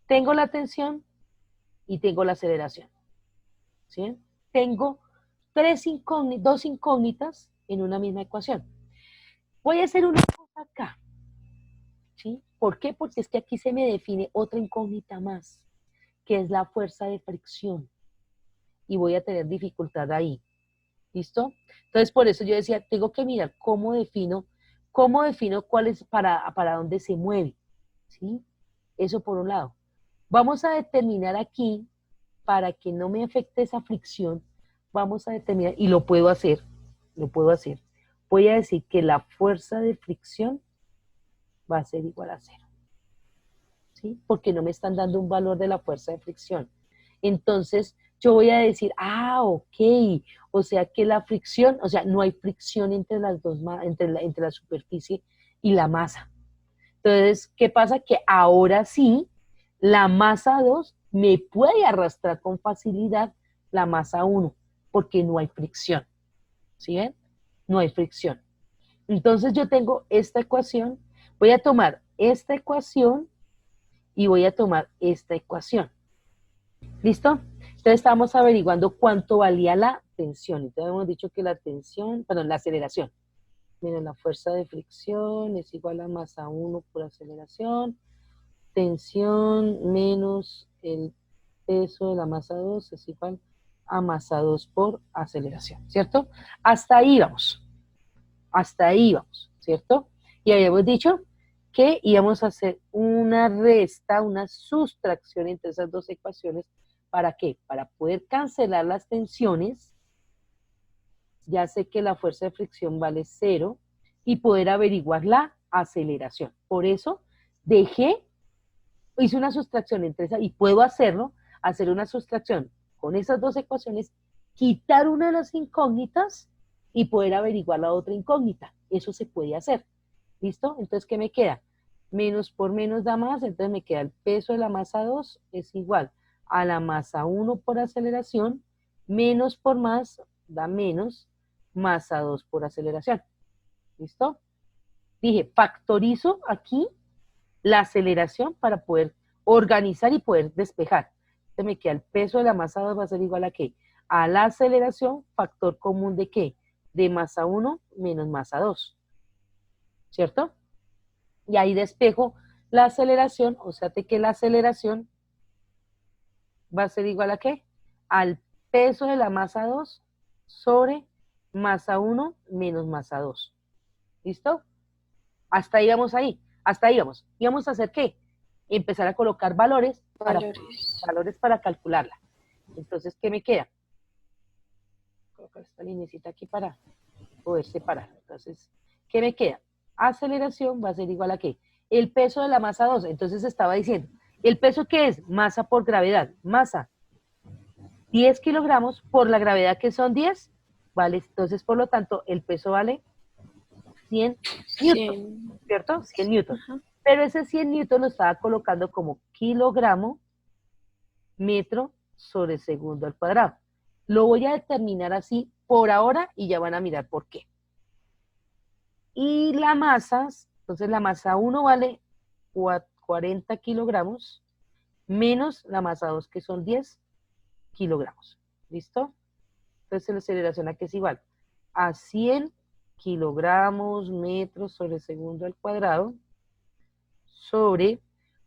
tengo la tensión y tengo la aceleración. ¿Sí? Tengo dos incógnitas en una misma ecuación. Voy a hacer una cosa acá. ¿Sí? ¿Por qué? Porque es que aquí se me define otra incógnita más, que es la fuerza de fricción. Y voy a tener dificultad ahí. ¿Listo? Entonces, por eso yo decía, tengo que mirar cómo defino cuál es para dónde se mueve. ¿Sí? Eso por un lado. Vamos a determinar aquí, para que no me afecte esa fricción, vamos a determinar, y lo puedo hacer, voy a decir que la fuerza de fricción va a ser igual a cero, ¿sí? Porque no me están dando un valor de la fuerza de fricción. Entonces, yo voy a decir, ok, o sea que la fricción, o sea, no hay fricción entre las dos, entre la superficie y la masa. Entonces, ¿qué pasa? Que ahora sí, la masa 2 me puede arrastrar con facilidad la masa 1, porque no hay fricción. ¿Sí ven? No hay fricción. Entonces yo tengo esta ecuación, voy a tomar esta ecuación y voy a tomar esta ecuación. ¿Listo? Entonces estamos averiguando cuánto valía la tensión. Entonces hemos dicho que la aceleración menos la fuerza de fricción es igual a masa 1 por aceleración. Tensión menos el peso de la masa 2 es igual a masa 2 por aceleración, ¿cierto? Hasta ahí vamos, ¿cierto? Y habíamos dicho que íbamos a hacer una resta, una sustracción entre esas dos ecuaciones. ¿Para qué? Para poder cancelar las tensiones. Ya sé que la fuerza de fricción vale 0 y poder averiguar la aceleración. Por eso hice una sustracción entre esas, y puedo hacer una sustracción con esas dos ecuaciones, quitar una de las incógnitas y poder averiguar la otra incógnita. Eso se puede hacer. ¿Listo? Entonces, ¿qué me queda? Menos por menos da más, entonces me queda el peso de la masa 2 es igual a la masa 1 por aceleración, menos por más da menos, masa 2 por aceleración. ¿Listo? Dije, factorizo aquí la aceleración para poder organizar y poder despejar. Entonces me queda el peso de la masa 2 va a ser igual a ¿qué? A la aceleración, factor común de ¿qué? De masa 1 menos masa 2. ¿Cierto? Y ahí despejo la aceleración, o sea que la aceleración va a ser igual a ¿qué? Al peso de la masa 2 sobre masa 1 menos masa 2. ¿Listo? Hasta ahí vamos ahí. Hasta ahí vamos. ¿Y vamos a hacer qué? Empezar a colocar valores para calcularla. Entonces, ¿qué me queda? Colocar esta linecita aquí para poder separar. Entonces, ¿qué me queda? Aceleración va a ser igual a ¿qué? El peso de la masa 2. Entonces estaba diciendo, ¿el peso qué es? Masa por gravedad. Masa, 10 kilogramos por la gravedad que son 10. ¿Vale? Entonces, por lo tanto, el peso vale 100 newtons, ¿cierto? 100 newtons. Ajá. Pero ese 100 newtons lo estaba colocando como kilogramo metro sobre segundo al cuadrado. Lo voy a determinar así por ahora y ya van a mirar por qué. Y la masa, entonces la masa 1 vale 40 kilogramos menos la masa 2 que son 10 kilogramos. ¿Listo? Entonces la aceleración aquí es igual a 100 kilogramos metros sobre segundo al cuadrado sobre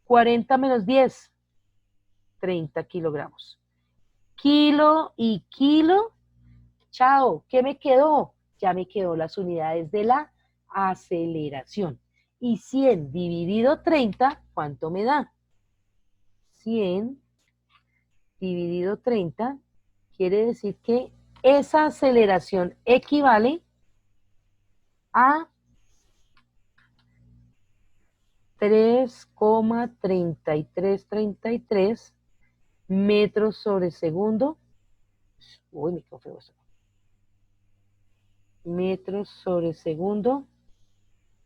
40 menos 10, 30 kilogramos. Kilo y kilo, chao, ¿qué me quedó? ya me quedó las unidades de la aceleración. Y 100 dividido 30, ¿cuánto me da? 100 dividido 30 quiere decir que esa aceleración equivale a 3,3333 metros sobre segundo. Uy, me quedó feo eso. Metros sobre segundo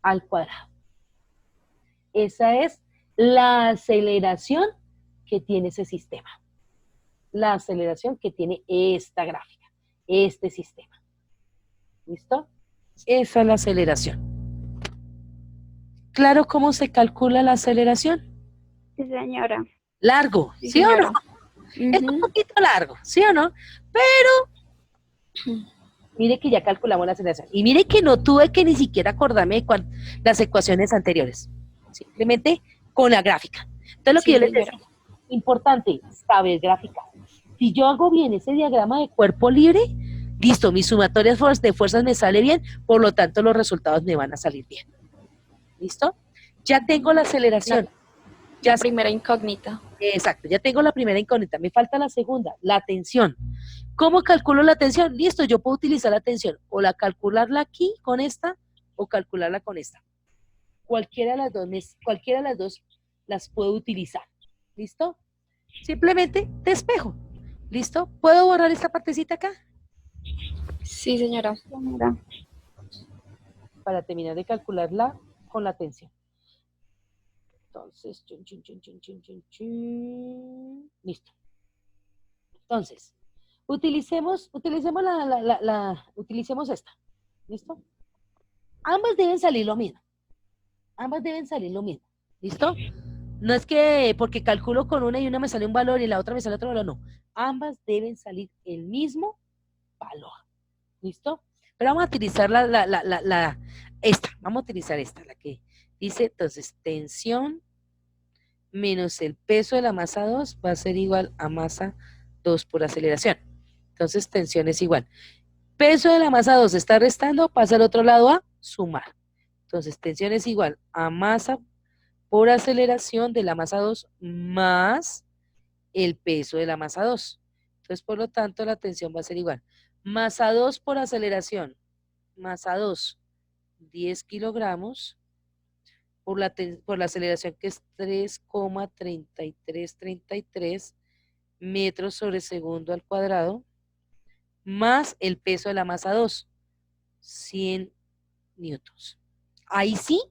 al cuadrado. Esa es la aceleración que tiene ese sistema. La aceleración que tiene esta gráfica, este sistema. ¿Listo? Esa es la aceleración. ¿Claro cómo se calcula la aceleración? Sí, señora. Largo, Sí, ¿sí o señora. no? Es un poquito largo, ¿sí o no? Pero mire que ya calculamos la aceleración. Y mire que no tuve que ni siquiera acordarme de las ecuaciones anteriores. Simplemente con la gráfica. Entonces lo que Sí, yo les señora. decía, importante, saber graficar. Si yo hago bien ese diagrama de cuerpo libre, listo, mi sumatoria de fuerzas me sale bien, por lo tanto los resultados me van a salir bien. ¿Listo? Ya tengo la aceleración. La primera incógnita. Exacto, ya tengo la primera incógnita. Me falta la segunda, la tensión. ¿Cómo calculo la tensión? Listo, yo puedo utilizar la tensión o calcularla aquí con esta o calcularla con esta. Cualquiera de las dos las puedo utilizar. ¿Listo? Simplemente despejo. ¿Listo? ¿Puedo borrar esta partecita acá? Sí, señora. Señora. Para terminar de calcularla con la tensión. Entonces, listo. Entonces, utilicemos esta. ¿Listo? Ambas deben salir lo mismo. Ambas deben salir lo mismo. ¿Listo? No es que porque calculo con una y una me sale un valor y la otra me sale otro valor, no. Ambas deben salir el mismo valor. ¿Listo? Pero vamos a utilizar esta. Vamos a utilizar esta, la que dice, entonces, tensión menos el peso de la masa 2 va a ser igual a masa 2 por aceleración. Entonces, tensión es igual. Peso de la masa 2 está restando, pasa al otro lado a sumar. Entonces, tensión es igual a masa por aceleración de la masa 2 más el peso de la masa 2. Entonces, por lo tanto, la tensión va a ser igual. Masa 2 por aceleración, masa 2, 10 kilogramos, por la aceleración que es 3,3333 metros sobre segundo al cuadrado, más el peso de la masa 2, 100 newtons. Ahí sí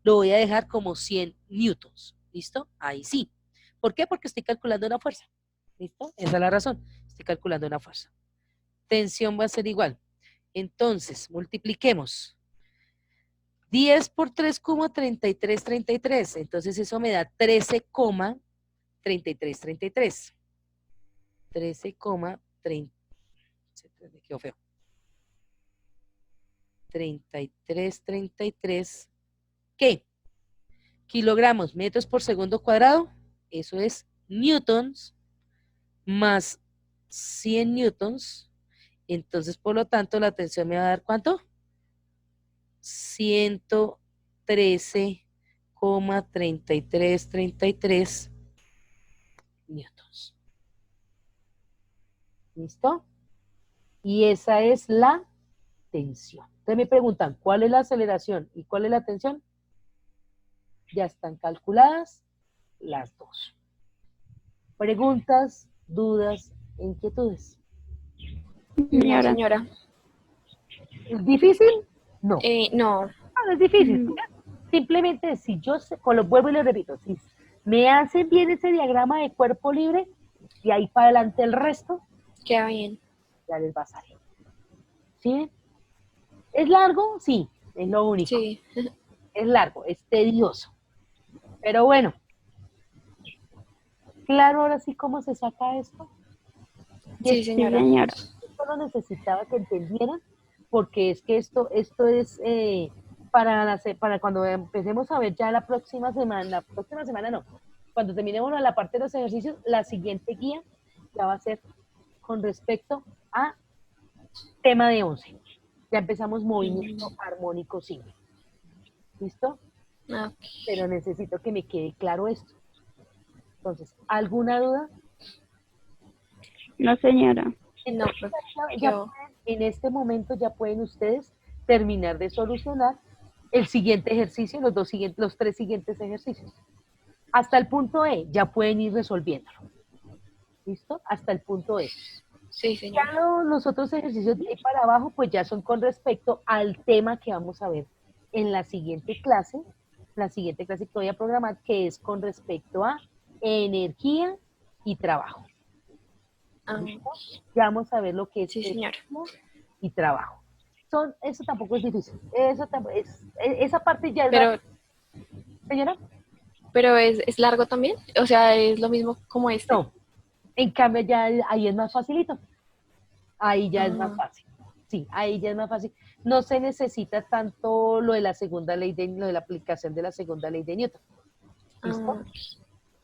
lo voy a dejar como 100 newtons. ¿Listo? Ahí sí. ¿Por qué? Porque estoy calculando una fuerza. ¿Listo? Esa es la razón. Estoy calculando una fuerza. Tensión va a ser igual. Entonces, multipliquemos. 10 por 3,3333. Entonces, eso me da 13,3333. 13,30. Me quedó feo. 3333. ¿Qué? Kilogramos, metros por segundo cuadrado. Eso es newtons más 100 newtons. Entonces, por lo tanto, la tensión me va a dar ¿cuánto? 113,3333 newtons. ¿Listo? Y esa es la tensión. Entonces me preguntan, ¿cuál es la aceleración y cuál es la tensión? Ya están calculadas las dos. Preguntas, dudas, inquietudes. No, señora. ¿Es difícil? No. No. No es difícil. Simplemente si yo, vuelvo y le repito, si me hacen bien ese diagrama de cuerpo libre, y ahí para adelante el resto, Queda bien. ya les va a salir. ¿Sí? ¿Es largo? Sí, es lo único. Sí. Es largo, es tedioso. Pero bueno. Claro, ahora sí, ¿cómo se saca esto? Sí, señora. Esto lo necesitaba que entendieran, porque es que esto es para cuando empecemos a ver ya la próxima semana no, cuando terminemos la parte de los ejercicios, la siguiente guía ya va a ser con respecto a tema de 11. Ya empezamos movimiento armónico simple. ¿Listo? Ah, ok. Pero necesito que me quede claro esto. Entonces, ¿alguna duda? No, señora. No, Entonces, profe, ya yo, pueden, en este momento ya pueden ustedes terminar de solucionar el siguiente ejercicio, los tres siguientes ejercicios. Hasta el punto E ya pueden ir resolviéndolo. ¿Listo? Hasta el punto E. sí, Ya señora. los otros ejercicios de ahí para abajo, pues ya son con respecto al tema que vamos a ver en la siguiente clase que voy a programar, que es con respecto a energía y trabajo. Ah, ¿Listo? Ya vamos a ver lo que es sí, señora. energía y trabajo. Eso tampoco es difícil. Esa parte ya es Pero, señora. pero es largo también. O sea, es lo mismo como este. No, en cambio ya ahí es más facilito. Ahí ya es más Ah, fácil. Sí, ahí ya es más fácil. No se necesita tanto lo de la segunda ley lo de la aplicación de la segunda ley de Newton. ¿Listo?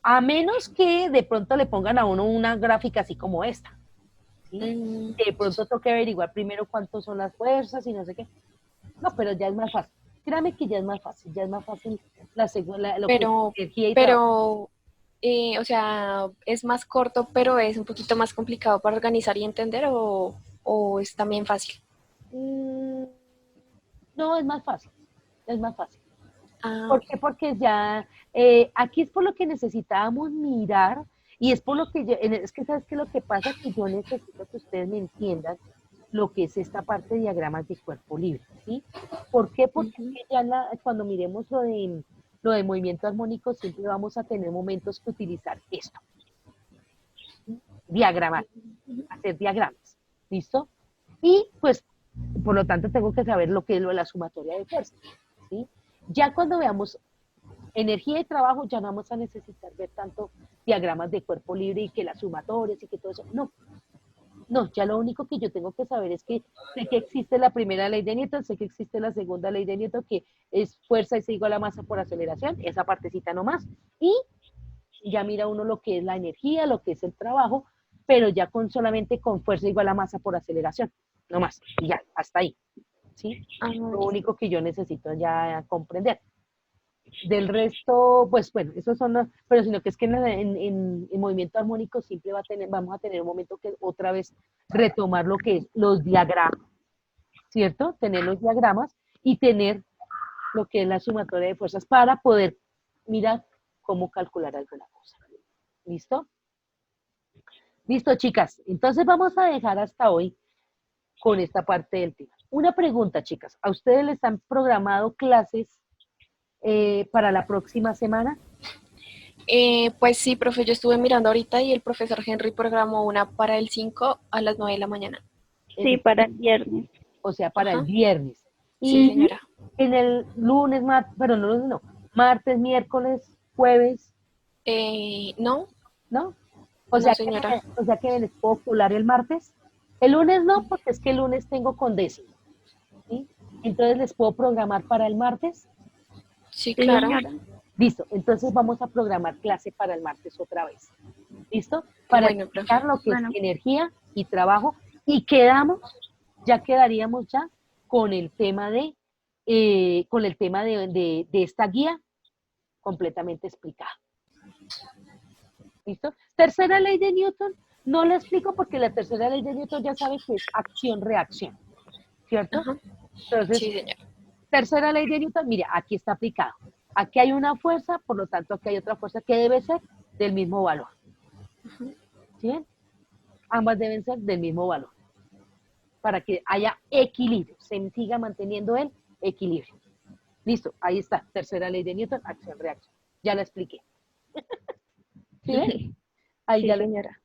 ah, A menos que de pronto le pongan a uno una gráfica así como esta. ¿Sí? mm, Que de pronto toque averiguar primero cuántos son las fuerzas y no sé qué. No, pero ya es más fácil. Créame que ya es más fácil lo que es pero, energía y trabajo. pero, o sea, es más corto, pero es un poquito más complicado para organizar y entender, o es también fácil. Mm, no, es más fácil. Es más fácil. Ah, ¿Por qué? Porque ya aquí es por lo que necesitábamos mirar y es por lo que es que sabes que lo que pasa es que yo necesito que ustedes me entiendan lo que es esta parte de diagramas de cuerpo libre, ¿sí? ¿Por qué? Porque es ujú, que ya cuando miremos lo de movimiento armónico siempre vamos a tener momentos que utilizar esto, ¿sí? Diagramar, hacer diagramas, ¿listo? Y pues, por lo tanto, tengo que saber lo que es lo de la sumatoria de fuerzas, ¿sí? Ya cuando veamos energía y trabajo ya no vamos a necesitar ver tanto diagramas de cuerpo libre y que las sumatorias y que todo eso. No, no, ya lo único que yo tengo que saber es que sé que existe la primera ley de Newton, sé que existe la segunda ley de Newton, que es fuerza es igual a masa por aceleración, esa partecita nomás. Y ya mira uno lo que es la energía, lo que es el trabajo, pero ya solamente con fuerza igual a masa por aceleración, no más. Y ya, hasta ahí. ¿Sí? ah, Lo listo. único que yo necesito ya comprender. Del resto, pues bueno, esos son los, pero sino que es que en movimiento armónico siempre vamos a tener un momento que otra vez retomar lo que es los diagramas, ¿cierto? Tener los diagramas y tener lo que es la sumatoria de fuerzas para poder mirar cómo calcular alguna cosa. ¿Listo? Listo, chicas. Entonces vamos a dejar hasta hoy con esta parte del tema. Una pregunta, chicas. ¿A ustedes les han programado clases para la próxima semana? Pues sí, profe, yo estuve mirando ahorita y el profesor Henry programó una para el 5 a las 9 de la mañana. Sí, En, para el viernes. o sea, para el Ajá, viernes. sí, Y Ujú. señora. en el lunes, pero no lunes, no, martes, miércoles, jueves, No, ¿no? no, señora. O sea que les puedo colar el martes. El lunes no, porque es que el lunes tengo con décimo, ¿sí? Entonces les puedo programar para el martes. Sí, Sí, claro. señora. Listo, entonces vamos a programar clase para el martes otra vez. ¿Listo? Para Bueno, profe. explicar lo que es Bueno, energía y trabajo. Y ya quedaríamos ya con el tema de esta guía completamente explicada. ¿Listo? Tercera ley de Newton, no la explico porque la tercera ley de Newton ya sabe que es acción-reacción, ¿cierto? Ajá, Entonces, sí, señora. tercera ley de Newton, mira, aquí está aplicado. Aquí hay una fuerza, por lo tanto, aquí hay otra fuerza que debe ser del mismo valor. ¿Sí? Ambas deben ser del mismo valor para que haya equilibrio, se siga manteniendo el equilibrio. Listo, ahí está, tercera ley de Newton, acción-reacción. Ya la expliqué. ¿Sí ven? Ahí sí, ya lo. señora.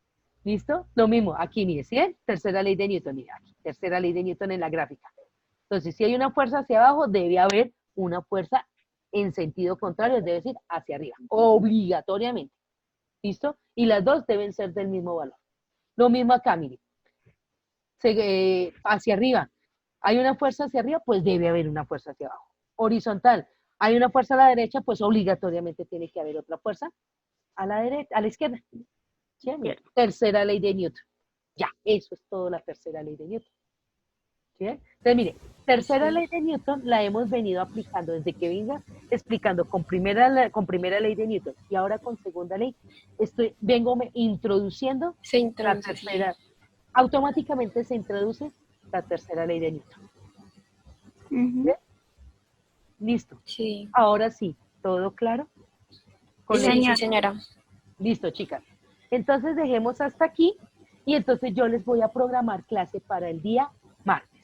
¿Listo? Lo mismo, aquí, mire, ¿sí ven? Tercera ley de Newton, mira, aquí, tercera ley de Newton en la gráfica. Entonces, si hay una fuerza hacia abajo, debe haber una fuerza en sentido contrario, debe decir hacia arriba, obligatoriamente. ¿Listo? Y las dos deben ser del mismo valor. Lo mismo acá, mire, hacia arriba. Hay una fuerza hacia arriba, pues debe haber una fuerza hacia abajo. Horizontal. Hay una fuerza a la derecha, pues obligatoriamente tiene que haber otra fuerza a la derecha, a la izquierda. ¿Sí? Mira, Cierto. tercera ley de Newton. Ya, eso es todo la tercera ley de Newton. ¿sí? Entonces, mire, tercera Sí. ley de Newton la hemos venido aplicando desde que venga explicando con primera ley de Newton y ahora con segunda ley, introduciendo Se la introduce, sí. tercera, automáticamente se introduce la tercera ley de Newton. ¿Sí? Ujú. Listo. Sí. Ahora sí, ¿todo claro? Sí, Con Sí, sí, señora. señora. Listo, chicas. Entonces dejemos hasta aquí y entonces yo les voy a programar clase para el día martes.